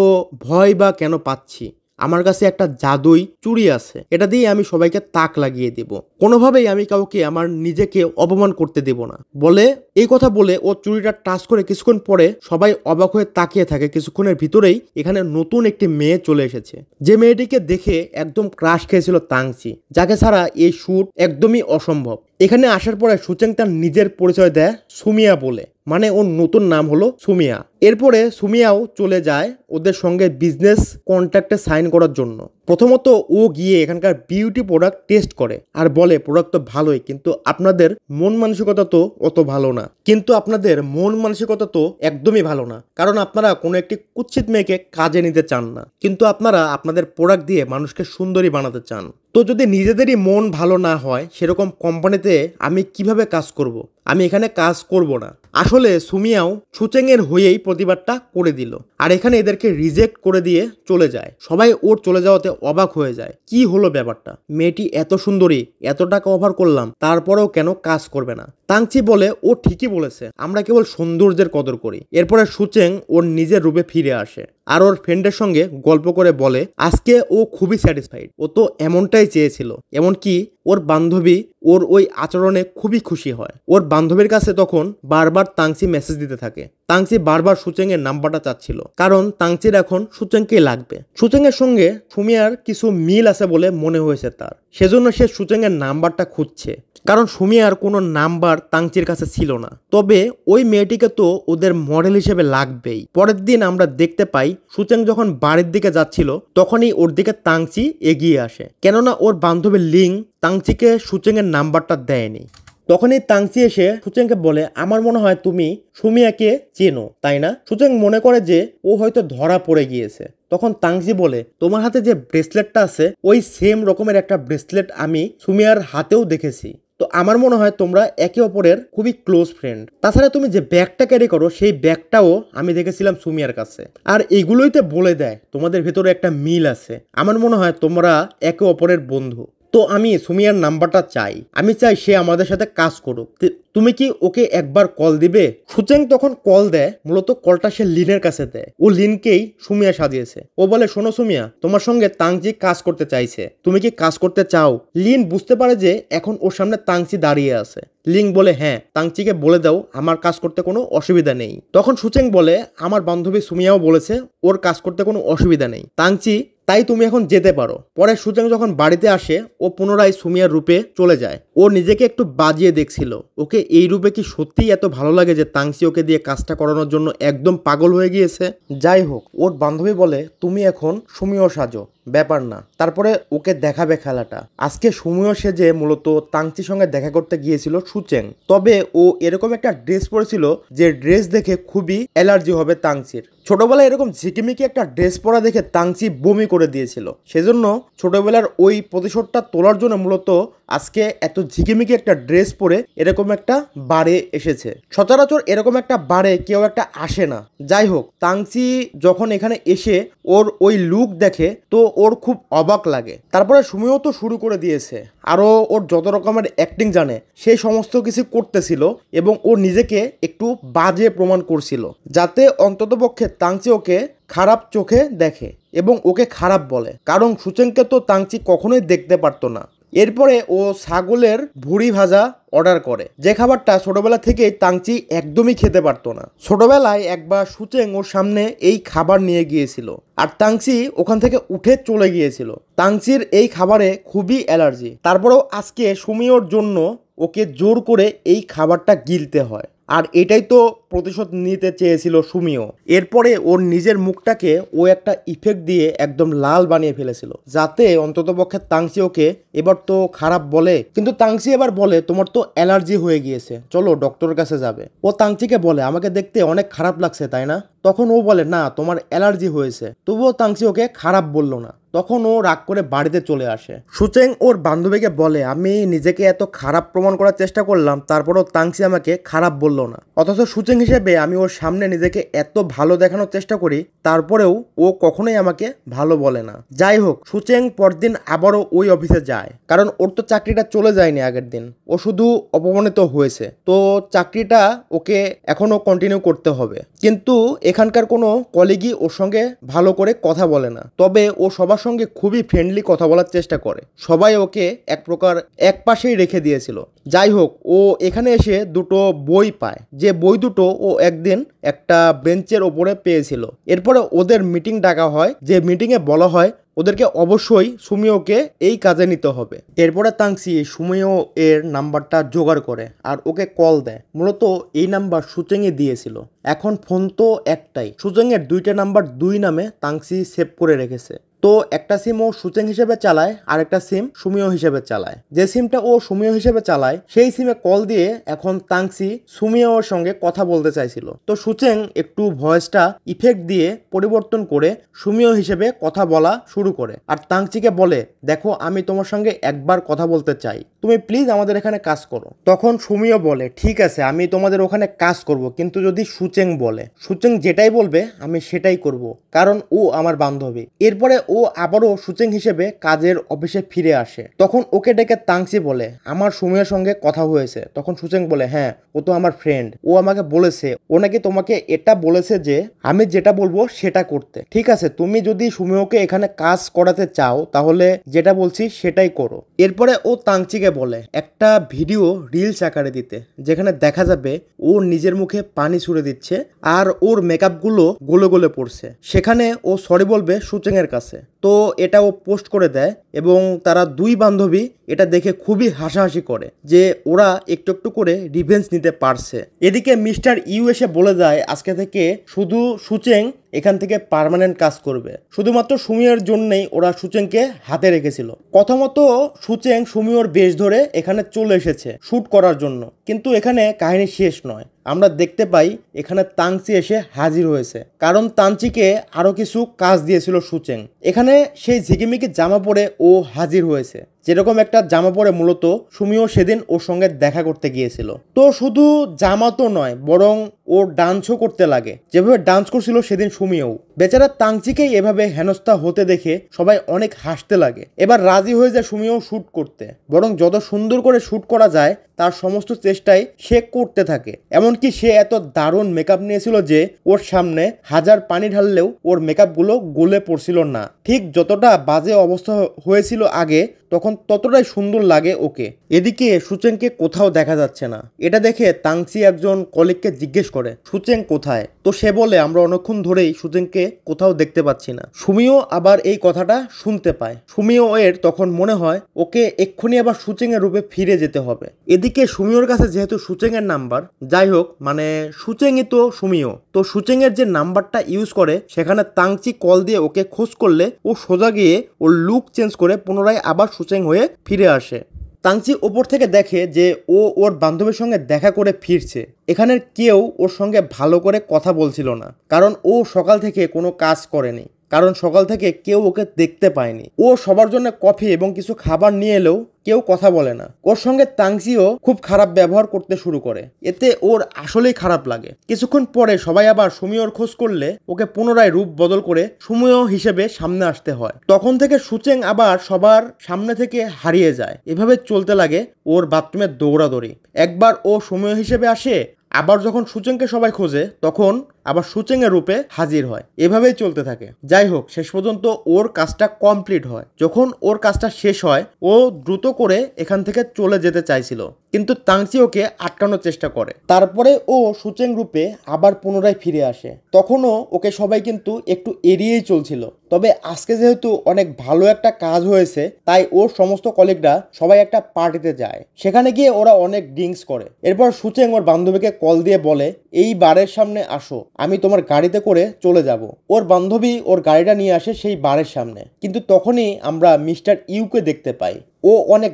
ভয় বা কেন পাচ্ছি, আমার কাছে একটা জাদুই চুড়ি আছে, এটা দিয়ে আমি সবাইকে তাক লাগিয়ে দেব, কোনোভাবেই আমি কাউকে আমার নিজেকে অপমান করতে দেব না। বলে এই কথা বলে ও চুড়িটা টাচ করে কিছুক্ষণ পরে সবাই অবাক হয়ে তাকিয়ে থাকে। কিছুক্ষণের ভিতরেই এখানে নতুন একটি মেয়ে চলে এসেছে, যে মেয়েটিকে দেখে একদম ক্রাশ খেয়েছিল তাংচি, যাকে ছাড়া এই শুট একদমই অসম্ভব। এখানে আসার পরে সুচেং তার নিজের পরিচয় দেয় সুমিয়া বলে, মানে ওর নতুন নাম হলো সুমিয়া। এরপরে সুমিয়াও চলে যায় ওদের সঙ্গে বিজনেস কন্ট্রাক্টে সাইন করার জন্য। প্রথমত ও গিয়ে এখানকার বিউটি প্রোডাক্ট টেস্ট করে আর বলে প্রোডাক্ট তো ভালোই, কিন্তু আপনাদের মন মানসিকতা তো অত ভালো না। কিন্তু আপনাদের মন মানসিকতা তো একদমই ভালো না, কারণ আপনারা কোনো একটি কুৎসিত মেয়েকে কাজে নিতে চান না, কিন্তু আপনারা আপনাদের প্রোডাক্ট দিয়ে মানুষকে সুন্দরী বানাতে চান। তো যদি নিজেদেরই মন ভালো না হয় সেরকম কোম্পানিতে আমি কিভাবে কাজ করব? আমি এখানে কাজ করব না। আসলে সুমিয়াও সুচেংয়ের হয়েই প্রতিবাদটা করে দিল, আর এখানে এদেরকে রিজেক্ট করে দিয়ে চলে যায়। সবাই ওর চলে যাওয়াতে অবাক হয়ে যায়, কি হলো ব্যাপারটা, মেয়েটি এত সুন্দরী, এত টাকা অফার করলাম, তারপরেও কেন কাজ করবে না? তাংচি বলে ও ঠিকই বলেছে, আমরা কেবল সৌন্দর্যের কদর করি। এরপরে সুচেং ওর নিজের রূপে ফিরে আসে আর ওর ফ্রেন্ডের সঙ্গে গল্প করে বলে আজকে ও খুবই স্যাটিসফাইড, ও তো এমনটাই চেয়েছিল। এমনকি ওর বান্ধবী ওর ওই আচরণে খুবই খুশি হয়। ওর বান্ধবীর কাছে তখন বারবার তাংচি মেসেজ দিতে থাকে। তাংচি বারবার সুচেং এর নাম্বারটা চাচ্ছিল, কারণ তাংচির এখন সুচেংকে লাগবে। সুচেং এর সঙ্গে সুমিয়ার কিছু মিল আছে বলে মনে হয়েছে তার, সেজন্য সে সুচেং এর নাম্বারটা খুঁজছে, কারণ সুমিয়ার কোনো নাম্বার তাংচির কাছে ছিল না। তবে ওই মেয়েটিকে তো ওদের মডেল হিসেবে লাগবেই। পরের দিন আমরা দেখতে পাই সুচেং যখন বাড়ির দিকে যাচ্ছিল তখনই ওর দিকে তাংচি এগিয়ে আসে, কেননা ওর বান্ধবী লিং তাংচিকে সুচেং এর নাম্বারটা দেয়নি। তখনই তাংচি এসে সুচেংকে বলে আমার মনে হয় তুমি সুমিয়াকে চেনো, তাই না? সুচেং মনে করে যে ও হয়তো ধরা পড়ে গিয়েছে। তখন তাংচি বলে তোমার হাতে যে ব্রেসলেটটা আছে ওই সেম রকমের একটা ব্রেসলেট আমি সুমিয়ার হাতেও দেখেছি, তো আমার মনে হয় তোমরা একে অপরের খুবই ক্লোজ ফ্রেন্ড। তাছাড়া তুমি যে ব্যাগটা ক্যারি করো সেই ব্যাগটাও আমি দেখেছিলাম সুমিয়ার কাছে, আর এগুলোইতে বলে দেয় তোমাদের ভেতরে একটা মিল আছে। আমার মনে হয় তোমরা একে অপরের বন্ধু। তো আমি সুমিয়ার নাম্বারটা চাই, আমি চাই সে আমাদের সাথে কাজ করুক। তুমি কি ওকে একবার কল দিবে? সুচেং তখন কল দেয়, মূলত কলটা সে লিনের কাছে দেয়। ও লিনকেই সুমিয়া সাজিয়েছে। ও বলে শোনো সুমিয়া, তোমার সঙ্গে তাংচি কাজ করতে চাইছে, তুমি কি কাজ করতে চাও? লিন বুঝতে পারে যে এখন ওর সামনে তাংচি দাঁড়িয়ে আছে। লিং বলে হ্যাঁ, তাংচিকে বলে দাও আমার কাজ করতে কোনো অসুবিধা নেই। তখন সুচেং বলে আমার বান্ধবী সুমিয়াও বলেছে ওর কাজ করতে কোনো অসুবিধা নেই, তাংচি তাই তুমি এখন যেতে পারো। পরে সুচেং যখন বাড়িতে আসে ও পুনরায় সুমিয়ার রূপে চলে যায়। ও নিজেকে একটু বাজিয়ে দেখছিল ওকে এই রূপে কি সত্যিই এত ভালো লাগে যে তাংচি ওকে দিয়ে কাজটা করানোর জন্য একদম পাগল হয়ে গিয়েছে। যাই হোক, ওর বান্ধবী বলে তুমি এখন সুমিও সাজো, ব্যাপার না। তারপরে ওকে দেখাবে খেলাটা। আজকে সুমিও সেজে মূলত তাংচির সঙ্গে দেখা করতে গিয়েছিল সুচেং, তবে ও এরকম একটা ড্রেস পরেছিল যে ড্রেস দেখে খুবই অ্যালার্জি হবে তাংচির। ছোটবেলায় এরকম ঝিকিমিকি একটা ড্রেস পরা দেখে তাংচি বমি করে দিয়েছিল, সেজন্য ছোটবেলার ওই প্রতিশোধটা তোলার জন্য মূলত আজকে এত ঝিকিমিকি একটা ড্রেস পরে এরকম একটা বারে এসেছে। সচরাচর এরকম একটা বারে কেউ একটা আসে না। যাই হোক, তাংচি যখন এখানে এসে ওর ওই লুক দেখে তো ওর খুব অবাক লাগে। তারপরে সুমিও তো শুরু করে দিয়েছে, আরও ওর যত রকমের অ্যাক্টিং জানে সেই সমস্ত কিছু করতেছিল এবং ও নিজেকে একটু বাজে প্রমাণ করছিল, যাতে অন্ততপক্ষে তাংচি ওকে খারাপ চোখে দেখে এবং ওকে খারাপ বলে, কারণ সুচেংকে তো তাংচি কখনোই দেখতে পারতো না। এরপরে ও ছাগলের ভুড়ি ভাজা অর্ডার করে, যে খাবারটা ছোটবেলা থেকেই তাংচি একদমই খেতে পারতো না। ছোটবেলায় একবার সুচেং ওর সামনে এই খাবার নিয়ে গিয়েছিল আর তাংচি ওখান থেকে উঠে চলে গিয়েছিল। তাংচির এই খাবারে খুবই অ্যালার্জি, তারপরেও আজকে সুমিওর জন্য ওকে জোর করে এই খাবারটা গিলতে হয়, আর এটাই তো প্রতিশোধ নিতে চেয়েছিল সুমিও। এরপরে ওর নিজের মুখটাকে ও একটা ইফেক্ট দিয়ে একদম লাল বানিয়ে ফেলেছিল, যাতে অন্ততপক্ষে তাংচি ওকে এবার তো খারাপ বলে। কিন্তু তাংচি এবার বলে তোমার তো অ্যালার্জি হয়ে গিয়েছে, চলো ডক্টরের কাছে যাবে। ও তাংচিকে বলে আমাকে দেখতে অনেক খারাপ লাগছে তাই না? তখন ও বলে না, তোমার অ্যালার্জি হয়েছে। তবুও তাংচি ওকে খারাপ বলল না। তখন ও রাগ করে বাড়িতে চলে আসে। সুচেং ওর বান্ধবীকে বলে আমি নিজেকে এত খারাপ প্রমাণ করার চেষ্টা করলাম, তারপরও তাংচি আমাকে খারাপ বলল না। অথচ সুচেং হিসেবে আমি ওর সামনে নিজেকে এত ভালো দেখানোর চেষ্টা করি, তারপরেও ও কখনোই আমাকে ভালো বলে না। যাই হোক, সুচেং পরদিন আবারও ওই অফিসে যায়, কারণ ওর তো চাকরিটা চলে যায়নি আগের দিন, ও শুধু অপমানিত হয়েছে। তো চাকরিটা ওকে এখনো কন্টিনিউ করতে হবে। কিন্তু এখানকার কোনো কলিগই ওর সঙ্গে ভালো করে কথা বলে না, তবে ও সবার সঙ্গে খুবই ফ্রেন্ডলি কথা বলার চেষ্টা করে। সবাই ওকে এক প্রকার এক পাশেই রেখে দিয়েছিল। যাই হোক, ও এখানে এসে দুটো বই পায়, যে বই দুটো ও একদিন একটা বেঞ্চের ওপরে পেয়েছিল। এরপরে ওদের মিটিং ডাকা হয়, যে মিটিংয়ে বলা হয় ওদেরকে অবশ্যই সুমিওকে এই কাজে নিতে হবে। এরপরে তাংসি সুমিও এর নাম্বারটা জোগাড় করে আর ওকে কল দেয়। মূলত এই নাম্বার সুচেংয়ে দিয়েছিল। এখন ফোন তো একটাই, সুচেংয়ের দুইটা নাম্বার দুই নামে তাংসি সেভ করে রেখেছে। তো একটা সিম ও সুচেং হিসেবে চালায় আর একটা সিম সুমিও হিসেবে চালায়। যে সিমটা ও সুমিও হিসেবে চালায় সেই সিমে কল দিয়ে এখন তাংসি সুমিওর সঙ্গে কথা বলতে চাইছিল। তো সুচেং একটু ভয়েসটা ইফেক্ট দিয়ে পরিবর্তন করে সুমিও হিসেবে কথা বলা শুরু করে আর তাংচিকে বলে, দেখো আমি তোমার সঙ্গে একবার কথা বলতে চাই, তুমি প্লিজ আমাদের এখানে কাজ করো। তখন সুমিও বলে, ঠিক আছে আমি তোমাদের ওখানে কাজ করব, কিন্তু যদি সুচেং বলে, সুচেং যেটাই বলবে আমি সেটাই করব, কারণ ও আমার বান্ধবী। এরপরে ও আবারও সুচেং হিসেবে কাজের অফিসে ফিরে আসে। তখন ওকে ডেকে তাংসি বলে, আমার সুমিওর সঙ্গে কথা হয়েছে। তখন সুচেং বলে, হ্যাঁ ও তো আমার ফ্রেন্ড, ও আমাকে বলেছে, ও নাকি তোমাকে এটা বলেছে যে আমি যেটা বলবো সেটা করতে। ঠিক আছে, তুমি যদি সুমিওকে এখানে কাজ করাতে চাও তাহলে যেটা বলছি সেটাই করো। এরপরে ও তাংচিকে বলে একটা ভিডিও রিলস আকারে দিতে, যেখানে দেখা যাবে ও নিজের মুখে পানি ছুড়ে দিচ্ছে আর ওর মেকআপগুলো গলে গলে পড়ছে। সেখানে ও সরি বলবে সুচেং এর কাছে। তো এটা ও পোস্ট করে দেয় এবং তারা দুই বান্ধবী এটা দেখে খুবই হাসাহাসি করে যে ওরা একটু একটু করে রিভেঞ্জ নিতে পারছে। এদিকে মিস্টার ইউ এসে বলে যায় আজকে থেকে শুধু সুচেং এখান থেকে পার্মানেন্ট কাজ করবে। শুধুমাত্র সুমিওর জন্যই ওরা সুচেংকে হাতে রেখেছিল। কথা মতো সুচেং সুমিওর বেশ ধরে এখানে চলে এসেছে শুট করার জন্য। কিন্তু এখানে কাহিনী শেষ নয়, আমরা দেখতে পাই এখানে তাংচি এসে হাজির হয়েছে, কারণ তাংচিকে আরো কিছু কাজ দিয়েছিল সুচেং। এখানে সেই ঝিকিমিকি জামা পরে ও হাজির হয়েছে, যেরকম একটা জামা পরে মূলত সুমিও সেদিন ওর সঙ্গে দেখা করতে গিয়েছিল। তো শুধু জামা তো নয়, বরং ও ডান্সও করতে লাগে, যেভাবে ডান্স করছিল সেদিন সুমিও। বেচারা তাংচিকেই এভাবে হেনস্থা হতে দেখে সবাই অনেক হাসতে লাগে। এবার রাজি হয়ে যায় সুমিও শুট করতে, বরং যত সুন্দর করে শুট করা যায় তার সমস্ত চেষ্টাই সে করতে থাকে। এমনকি সে এত দারুণ মেকআপ নিয়েছিল যে ওর সামনে হাজার পানি ঢাললেও ওর মেকআপগুলো গলে পড়ছিল না। ঠিক যতটা বাজে অবস্থা হয়েছিল আগে, তখন ততটাই সুন্দর লাগে ওকে। এদিকে সুচেংকে কোথাও দেখা যাচ্ছে না। এটা দেখে তাংচি একজন কলিগকে জিজ্ঞেস করে সুচেং কোথায়। তো সে বলে আমরা অনেকক্ষণ ধরেই সুচেংকে কোথাও দেখতে পাচ্ছি না। সুমিও আবার এই কথাটা শুনতে পায়। সুমিও এর তখন মনে হয় ওকে এক্ষুনি আবার সুচেং এর রূপে ফিরে যেতে হবে। এদিকে সুমিওর কাছে যেহেতু সুচেং এর নাম্বার, যাই হোক মানে সুচেংই তো সুমিও, তো সুচেং এর যে নাম্বারটা ইউজ করে সেখানে তাংচি কল দিয়ে ওকে খোঁজ করলে ও সোজা গিয়ে ওর লুক চেঞ্জ করে পুনরায় আবার সুচেং হয়ে ফিরে আসে। তাংচি ওপর থেকে দেখে যে ও ওর বান্ধবীর সঙ্গে দেখা করে ফিরছে। এখানের কেউ ওর সঙ্গে ভালো করে কথা বলছিল না, কারণ ও সকাল থেকে কোনো কাজ করেনি, কারণ সকাল থেকে কেউ ওকে দেখতে পায়নি। ও সবার জন্য কফি এবং কিছু খাবার নিয়ে এলেও কেউ কথা বলে না। ওর সঙ্গে তাংচিও খুব খারাপ ব্যবহার করতে শুরু করে, এতে ওর আসলেই খারাপ লাগে। কিছুক্ষণ পরে সবাই আবার সুমিওর খোঁজ করলে ওকে পুনরায় রূপ বদল করে সুমিও হিসেবে সামনে আসতে হয়। তখন থেকে সুচেং আবার সবার সামনে থেকে হারিয়ে যায়। এভাবে চলতে লাগে ওর বাথরুমের দৌড়াদৌড়ি। একবার ও সুমিও হিসেবে আসে, আবার যখন সুচেংকে সবাই খোঁজে তখন আবার সুচেং এর রূপে হাজির হয়। এভাবেই চলতে থাকে। যাই হোক, শেষ পর্যন্ত ওর কাজটা কমপ্লিট হয়। যখন ওর কাজটা শেষ হয় ও দ্রুত করে এখান থেকে চলে যেতে চাইছিল, কিন্তু তাংচি ওকে আটকানোর চেষ্টা করে। তারপরে ও সুচেং রূপে আবার পুনরায় ফিরে আসে। তখনও ওকে সবাই কিন্তু একটু এড়িয়েই চলছিল। তবে আজকে যেহেতু অনেক ভালো একটা কাজ হয়েছে, তাই ওর সমস্ত কলিগরা সবাই একটা পার্টিতে যায়। সেখানে গিয়ে ওরা অনেক ড্রিঙ্কস করে। এরপর সুচেং ওর বান্ধবীকে কল দিয়ে বলে এই বারের সামনে আসো, আমি তোমার গাড়িতে করে চলে যাব। ওর বান্ধবী ওর গাড়িটা নিয়ে আসে সেই বারের সামনে, কিন্তু তখনই আমরা মিস্টার ইউকে দেখতে পাই। ও অনেক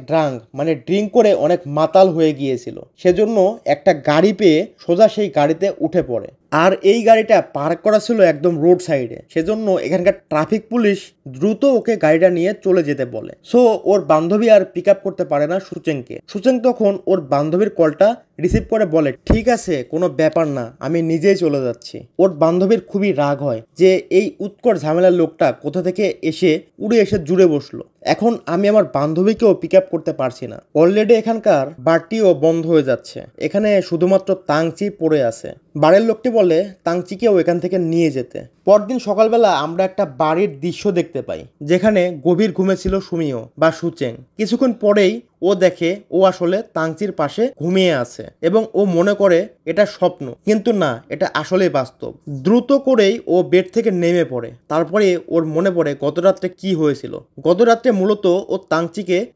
ড্রিঙ্ক করে অনেক মাতাল হয়ে গিয়েছিল, সেজন্য একটা গাড়ি পেয়ে সোজা সেই গাড়িতে উঠে পড়ে। আর এই গাড়িটা পার্ক করা ছিল একদম রোড সাইডে, সেজন্য এখানকার ট্রাফিক পুলিশ দ্রুত ওকে গাড়িটা নিয়ে চলে যেতে বলে। সো ওর বান্ধবী আর পিক আপ করতে পারে না সুচেংকে। সুচেং তখন ওর বান্ধবীর কলটা রিসিভ করে বলে ঠিক আছে, কোনো ব্যাপার না, আমি নিজেই চলে যাচ্ছি। ওর বান্ধবীর খুবই রাগ হয় যে এই উৎকট ঝামেলার লোকটা কোথা থেকে এসে উড়ে এসে জুড়ে বসলো। এখন আমি আমার বান্ধবীকেও পিক আপ করতে পারছি না। অলরেডি এখানকার বারটিও বন্ধ হয়ে যাচ্ছে, এখানে শুধুমাত্র তাংচি পড়ে আছে। বাড়ির লোকটি বলে তাংচিকেও এখান থেকে নিয়ে যেতে। পরদিন সকালবেলা আমরা একটা বাড়ির দৃশ্য দেখতে পাই, যেখানে গভীর ঘুমে ছিল সুমিও বা সুচেং। কিছুক্ষণ পরেই ও দেখে ও আসলে তাংচির পাশে ঘুমিয়ে আছে এবং ও মনে করে এটা স্বপ্ন, কিন্তু না, এটা আসলেই বাস্তব। দ্রুত করেই ও বেড থেকে নেমে পড়ে। তারপরে ওর মনে পড়ে গত রাত্রে কি হয়েছিল। গত রাত্রে মূলত ও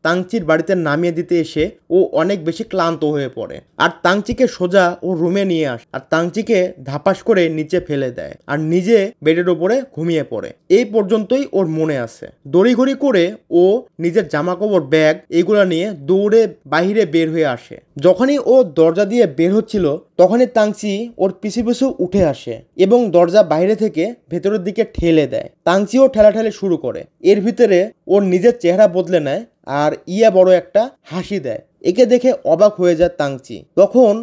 তাংচির বাড়িতে নামিয়ে দিতে এসে ও অনেক বেশি ক্লান্ত হয়ে পড়ে, আর তাংচিকে সোজা ও রুমে নিয়ে আসে আর তাংচিকে ধাপাস করে নিচে ফেলে দেয় আর নিজে বেডের উপরে ঘুমিয়ে পড়ে। এই পর্যন্তই ওর মনে আছে। দড়িঘড়ি করে ও নিজের জামাকাপড়, ব্যাগ এইগুলো নিয়ে দৌড়ে বাহিরে বের হয়ে আসে। যখনই ও দরজা দিয়ে বের হচ্ছিল তখনই তাংচি ওর পিছু পিছু উঠে আসে এবং দরজা বাইরে থেকে ভেতরের দিকে ঠেলে দেয়। তাংচিও ঠেলাঠেলি শুরু করে। এর ভিতরে ওর নিজের চেহারা বদলে নেয় আর বড় একটা হাসি দেয়। একে দেখে অবাক হয়ে যায় তাংচি। তখন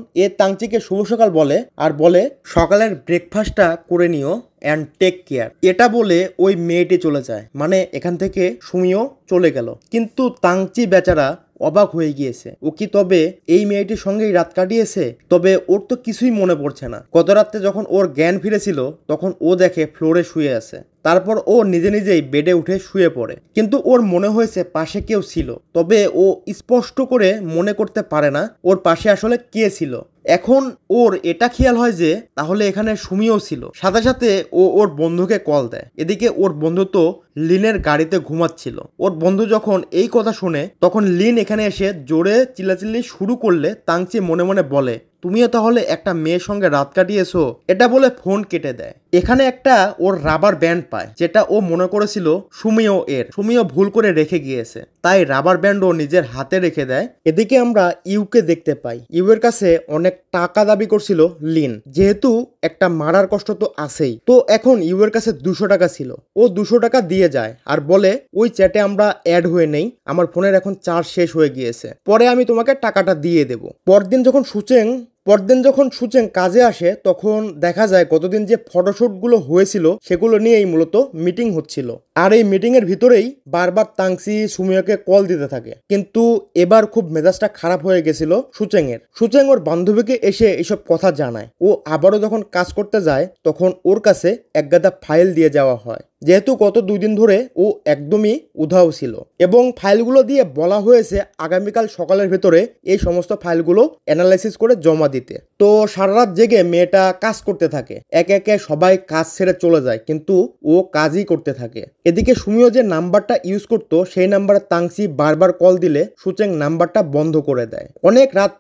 তাংচিকে শুভ সকাল বলে আর বলে সকালের ব্রেকফাস্টটা করে নিও অ্যান্ড টেক কেয়ার। এটা বলে ওই মেয়েটি চলে যায়, মানে এখান থেকে সুমিও চলে গেল। কিন্তু তাংচি বেচারা অবাক হয়ে গিয়েছে। ও কি তবে এই মেয়েটির সঙ্গেই রাত কাটিয়েছে? তবে ওর তো কিছুই মনে পড়ছে না। গত রাত্রে যখন ওর জ্ঞান ফিরেছিল তখন ও দেখে ফ্লোরে শুয়ে আছে। তারপর ও নিজে নিজেই বেডে উঠে শুয়ে পড়ে, কিন্তু ওর মনে হয়েছে পাশে কেউ ছিল, তবে ও স্পষ্ট করে মনে করতে পারে না ওর পাশে আসলে কে ছিল। এখন ওর এটা খেয়াল হয় যে তাহলে এখানে সুমিও ছিল। সাথে সাথে ও ওর বন্ধুকে কল দেয়। এদিকে ওর বন্ধু তো লিনের গাড়িতে ঘুমাচ্ছিল। ওর বন্ধু যখন এই কথা শুনে তখন লিন এখানে এসে জোরে চিল্লাচিল্লি শুরু করলে তাংচি মনে মনে বলে, তুমিও তাহলে একটা মেয়ের সঙ্গে রাত কাটিয়েছো। এটা বলে ফোন কেটে দেয়। এখানে একটা ওর রাবার ব্যান্ড পায়, যেটা ও মনে করেছিল সুমিও ভুল করে রেখে গিয়েছে, তাই রাবার ব্যান্ডও নিজের হাতে রেখে দেয়। এদিকে আমরা ইউকে দেখতে পাই। ইউয়ের কাছে অনেক টাকা দাবি করছিল লিন, যেহেতু একটা মারার কষ্ট তো আছেই। তো এখন ইউয়ের কাছে 200 টাকা ছিল। ও 200 টাকা দিয়ে যায় আর বলে, ওই চ্যাটে আমরা অ্যাড হয়ে নেই, আমার ফোনের এখন চার্জ শেষ হয়ে গিয়েছে, পরে আমি তোমাকে টাকাটা দিয়ে দেব। পরদিন যখন সুচেং কাজে আসে তখন দেখা যায় গতদিন যে ফটোশুটগুলো হয়েছিল সেগুলো নিয়েই মূলত মিটিং হচ্ছিল। আর এই মিটিং এর ভিতরেই বারবার তাংসি সুমিওকে কল দিতে থাকে, কিন্তু এবার খুব মেজাজটা খারাপ হয়ে গেছিল সুচেং ওর বান্ধবীকে এসে এসব কথা জানায়। ও আবারও যখন কাজ করতে যায় তখন ওর কাছে এক গাদা ফাইল দিয়ে যাওয়া হয়, যেহেতু গত 2 দিন ধরে ও একদমই উধাও ছিল এবং ফাইলগুলো দিয়ে বলা হয়েছে আগামীকাল সকালের ভেতরে এই সমস্ত ফাইলগুলো অ্যানালাইসিস করে জমা দিতে। তো সারা রাত জেগে মেয়েটা কাজ করতে থাকে। একে একে সবাই কাজ ছেড়ে চলে যায়, কিন্তু ও কাজই করতে থাকে। এদিকে সুমিও যে নাম্বারটা ইউজ করতো সেই নাম্বারে তাংসি বারবার কল দিলে সুচেং নাম্বারটা বন্ধ করে দেয়। অনেক রাত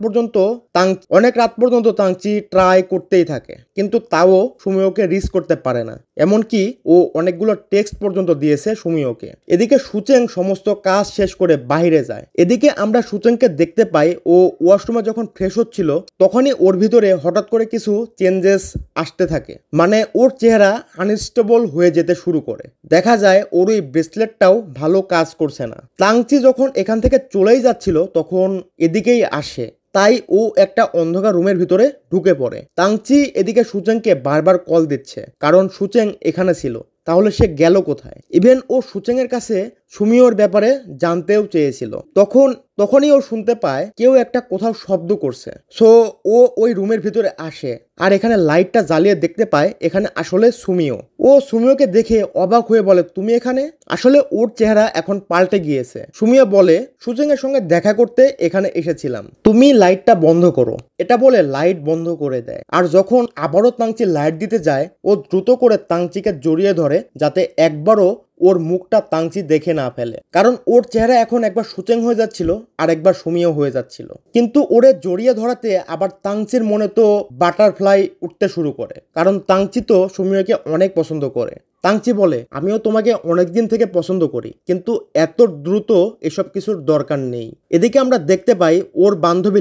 পর্যন্ত তাংচি ট্রাই করতেই থাকে, কিন্তু তাও সুমিওকে রিচ করতে পারে না। এমনকি ও অনেকগুলো টেক্সট পর্যন্ত দিয়েছে সুমিওকে। এদিকে সুচেং সমস্ত কাজ শেষ করে বাইরে যায়। এদিকে আমরা সুচেংকে দেখতে পাই ও ওয়াশরুমে যখন ফ্রেশ হচ্ছিল তখনই ওর ভিতরে হঠাৎ করে কিছু চেঞ্জেস আসতে থাকে, মানে ওর চেহারা আনস্টেবল হয়ে যেতে শুরু করে। দেখা যায় ওর ওই ব্রেসলেটটাও ভালো কাজ করছে না। তাংচি যখন এখান থেকে চলেই যাচ্ছিল তখন এদিকেই আসে, তাই ও একটা অন্ধকার রুমের ভিতরে ঢুকে পড়ে। তাংচি এদিকে সুচেংকে বারবার কল দিচ্ছে, কারণ সুচেং এখানে ছিল, তাহলে সে গেল কোথায়। ইভেন ও সুচেং এর কাছে সুমিওর ব্যাপারে জানতেও চেয়েছিল। তখনই ও শুনতে পায় কেউ একটা কোথাও শব্দ করছে। সো ও ওই রুমের ভিতরে আসে আর এখানে লাইটটা জ্বালিয়ে দেখতে পায় এখানে আসলে সুমিও। ও সুমিওকে দেখে অবাক হয়ে বলে, তুমি এখানে? আসলে ওর চেহারা এখন পাল্টে গিয়েছে। সুমিও বলে, সুচেং এর সঙ্গে দেখা করতে এখানে এসেছিলাম, তুমি লাইটটা বন্ধ করো। এটা বলে লাইট বন্ধ করে দেয়। আর যখন আবারও তাংচি লাইট দিতে যায় ও দ্রুত করে তাংচিকে জড়িয়ে ধরে, যাতে একবারও ওর মুখটা তাংচি দেখে না ফেলে, কারণ ওর চেহারা এখন একবার সুচেং হয়ে যাচ্ছিল আর একবার সুমিও হয়ে যাচ্ছিল। কিন্তু ওরে জড়িয়ে ধরাতে আবার তাংচির মনে তো বাটারফ্লাই উঠতে শুরু করে, কারণ তাংচি তো সুমিওকে অনেক পছন্দ করে। তাংচি বলে, আমিও তোমাকে অনেকদিন থেকে পছন্দ করি, কিন্তু এত দ্রুত এসব কিছুর দরকার নেই। এদিকে আমরা দেখতে পাই ওর বান্ধবী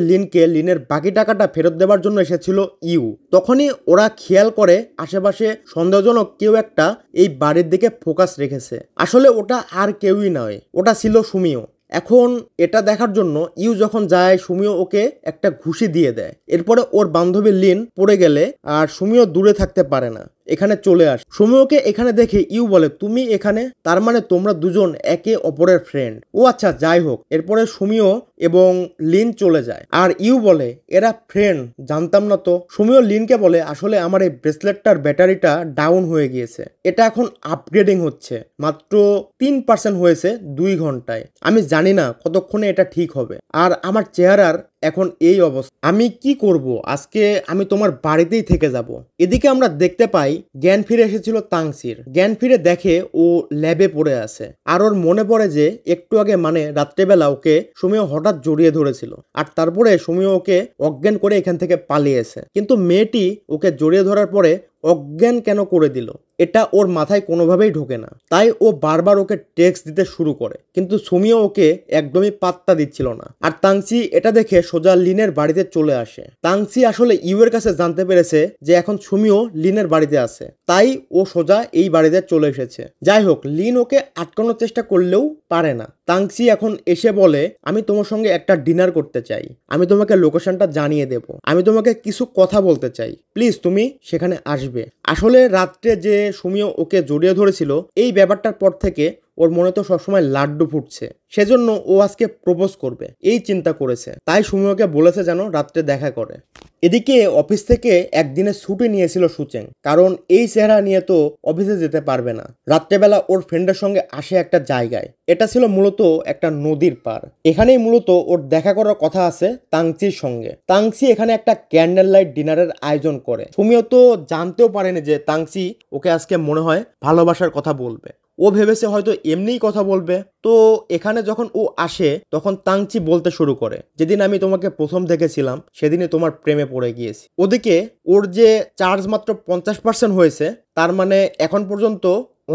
লিনের বাকি টাকাটা ফেরত দেওয়ার জন্য এসেছিল ইউ। তখনই ওরা খেয়াল করে আশেপাশে সন্দেহজনক কেউ একটা এই বাড়ির দিকে ফোকাস রেখেছে। আসলে ওটা আর কেউই নয়, ওটা ছিল সুমিও। এখন এটা দেখার জন্য ইউ যখন যায় সুমিও ওকে একটা ঘুষি দিয়ে দেয়। এরপরে ওর বান্ধবী লিন পড়ে গেলে আর সুমিও দূরে থাকতে পারে না। এখানে চলে আসে। সুমিওকে এখানে দেখে ইউ বলে তুমি এখানে, তার মানে তোমরা দুজন একে অপরের ফ্রেন্ড। ও আচ্ছা, যাই হোক। এরপরে সুমিও এবং লিন চলে যায় আর ইউ বলে এরা ফ্রেন্ড, জানতাম না তো। সুমিও লিনকে বলে আসলে আমার এই ব্রেসলেটটার ব্যাটারিটা ডাউন হয়ে গিয়েছে, এটা এখন আপগ্রেডিং হচ্ছে, মাত্র 3% হয়েছে 2 ঘন্টায়। আমি জানি না কতক্ষণে এটা ঠিক হবে, আর আমার চেহারার এখন এই অবস্থা, আমি কি করব? আজকে আমি তোমার বাড়িতেই থেকে যাব। এদিকে আমরা দেখতে পাই জ্ঞান ফিরে এসেছিল তাংসির। জ্ঞান ফিরে দেখে ও ল্যাবে পড়ে আছে, আর ওর মনে পড়ে যে একটু আগে মানে রাত্রেবেলা ওকে সুমিও হঠাৎ জড়িয়ে ধরেছিল, আর তারপরে সুমিও ওকে অজ্ঞান করে এখান থেকে পালিয়েছে। কিন্তু মেয়েটি ওকে জড়িয়ে ধরার পরে অজ্ঞান কেন করে দিল এটা ওর মাথায় কোনোভাবেই ঢোকে না। তাই ও বারবার ওকে টেক্সট দিতে শুরু করে, কিন্তু সুমিও ওকে একদমই পাত্তা দিচ্ছিল না। আর তাংসি এটা দেখে সোজা লিনের বাড়িতে চলে আসে। তাংসি আসলে ইউ এর কাছে জানতে পেরেছে যে এখন সুমিও লিনের বাড়িতে আছে, তাই ও সোজা এই বাড়িতে চলে এসেছে। যাই হোক, লিন ওকে আটকানোর চেষ্টা করলেও পারে না। তাংসি এখন এসে বলে আমি তোমার সঙ্গে একটা ডিনার করতে চাই, আমি তোমাকে লোকেশনটা জানিয়ে দেব, আমি তোমাকে কিছু কথা বলতে চাই, প্লিজ তুমি সেখানে আসবে। আসলে রাত্রে যে সুমিও ওকে জড়িয়ে ধরেছিল, এই ব্যাপারটার পর থেকে ওর মনে তো সবসময় লাড্ডু ফুটছে, সেজন্য ও আজকে প্রপোজ করবে এই চিন্তা করেছে। তাই সুমিওকে বলেছে যেন রাত্রে দেখা করে। এদিকে অফিস থেকে একদিনের ছুটি নিয়েছিল সুচেং, কারণ এই চেহারা নিয়ে তো অফিসে যেতে পারবে না। রাত্রেবেলা ওর ফ্রেন্ডের সঙ্গে আসে একটা জায়গায়, এটা ছিল মূলত একটা নদীর পার। এখানেই মূলত ওর দেখা করার কথা আছে তাংচির সঙ্গে। তাংচি এখানে একটা ক্যান্ডেল লাইট ডিনারের আয়োজন করে। সুমিও তো জানতেও পারেনি যে তাংচি ওকে আজকে মনে হয় ভালোবাসার কথা বলবে। ও ভেবেছে হয়তো এমনিই কথা বলবে। তো এখানে যখন ও আসে তখন তাংচি বলতে শুরু করে যেদিন আমি তোমাকে প্রথম দেখেছিলাম সেদিনই তোমার প্রেমে পড়ে গিয়েছি। ওদিকে ওর যে চার্জ মাত্র 50% হয়েছে, তার মানে এখন পর্যন্ত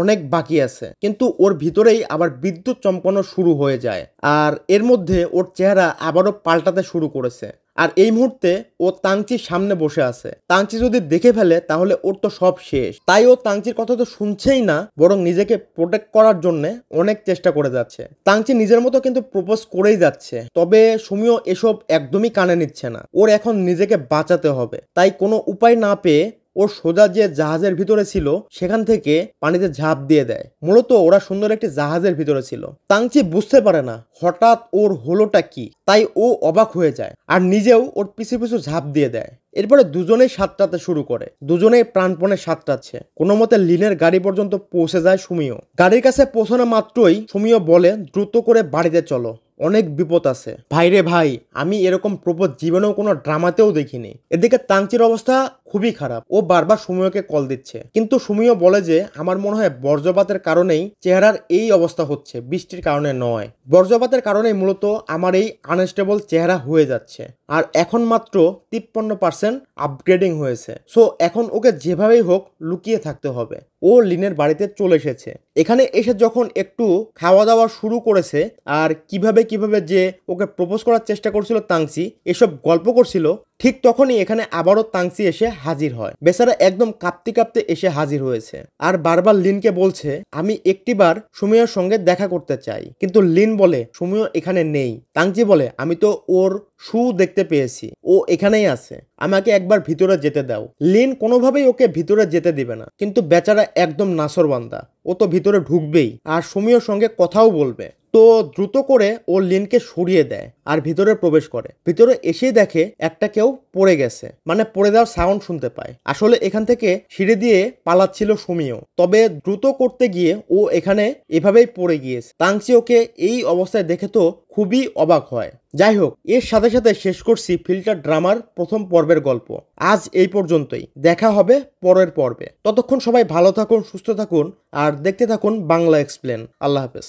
অনেক বাকি আছে, কিন্তু ওর ভিতরেই আবার বিদ্যুৎ চমকানো শুরু হয়ে যায়, আর এর মধ্যে ওর চেহারা আবারও পাল্টাতে শুরু করেছে। আর এই মুহূর্তে ও তাংচির সামনে বসে আছে। তাংচি যদি দেখে ফেলে তাহলে ওর তো সব শেষ। তাই ও তাংচির কথা তো শুনছেই না, বরং নিজেকে প্রোটেক্ট করার জন্য অনেক চেষ্টা করে যাচ্ছে। তাংচি নিজের মতো কিন্তু প্রপোজ করেই যাচ্ছে, তবে সুমিও এসব একদমই কানে নিচ্ছে না। ওর এখন নিজেকে বাঁচাতে হবে, তাই কোনো উপায় না পেয়ে ওর সোজা যে জাহাজের ভিতরে ছিল সেখান থেকে পানিতে ঝাঁপ দিয়ে দেয়। মূলত ওরা সুন্দর একটি জাহাজের ভিতরে ছিল। তাংচি বুঝতে পারে না হঠাৎ ওর হলোটা কি, তাই ও অবাক হয়ে যায় আর নিজেও ওর পিছু পিছু ঝাঁপ দিয়ে দেয়। এরপরে দুজনেই সাঁতরাতে শুরু করে, দুজনেই প্রাণপণে সাঁতরাচ্ছে। কোনো মতে লিনের গাড়ি পর্যন্ত পৌঁছে যায় সুমিও। গাড়ির কাছে পৌঁছানো মাত্রই সুমিও বলে দ্রুত করে বাড়িতে চলো, অনেক বিপদ আছে। ভাইরে ভাই, আমি এরকম প্রপোজ জীবনেও কোনো ড্রামাতেও দেখিনি। এদিকে তাংচির অবস্থা খুবই খারাপ, ও বারবার সুমিওকে কল দিচ্ছে, কিন্তু সুমিও বলে যে আমার মনে হয় বজ্রপাতের কারণেই চেহারার এই অবস্থা হচ্ছে, বৃষ্টির কারণে নয়। বজ্রপাতের কারণেই মূলত আমার এই আনস্টেবল চেহারা হয়ে যাচ্ছে, আর এখন মাত্র 53% আপগ্রেডিং হয়েছে। সো এখন ওকে যেভাবেই হোক লুকিয়ে থাকতে হবে। ও লিনের বাড়িতে চলে এসেছে। এখানে এসে যখন একটু খাওয়া দাওয়া শুরু করেছে আর কিভাবে যে ওকে প্রপোজ করার চেষ্টা করছিল তাংচি, এসব গল্প করছিল, ঠিক তখনই এখানে আবারও তাংচি এসে হাজির হয়। বেচারা একদম কাঁপতে কাঁপতে এসে হাজির হয়েছে আর বারবার লিনকে বলছে আমি একটিবার সুমিওর সঙ্গে দেখা করতে চাই, কিন্তু লিন বলে সুমিও এখানে নেই। তাংচি বলে আমি তো ওর শু দেখতে পেয়েছি, ও এখানেই আছে, আমাকে একবার ভিতরে যেতে দাও। লিন কোনোভাবেই ওকে ভিতরে যেতে দিবে না, কিন্তু বেচারা একদম নাসরবান্দা, ও তো ভিতরে ঢুকবেই আর সুমিওর সঙ্গে কথাও বলবে। তো দ্রুত করে ও লিনকে সরিয়ে দেয় আর ভিতরে প্রবেশ করে। ভিতরে এসেই দেখে একটা কেউ পড়ে গেছে, মানে পড়ে যাওয়ার সাউন্ড শুনতে পায়। আসলে এখান থেকে সিঁড়ি দিয়ে পালাচ্ছিল সুমিও, তবে দ্রুত করতে গিয়ে ও এখানে এভাবেই পড়ে গিয়েছে। তাংচি ওকে এই অবস্থায় দেখে তো খুবই অবাক হয়। যাই হোক, এর সাথে সাথে শেষ করছি ফিল্টার ড্রামার প্রথম পর্বের গল্প। আজ এই পর্যন্তই, দেখা হবে পরের পর্বে। ততক্ষণ সবাই ভালো থাকুন, সুস্থ থাকুন আর দেখতে থাকুন বাংলা এক্সপ্লেন। আল্লাহ হাফেজ।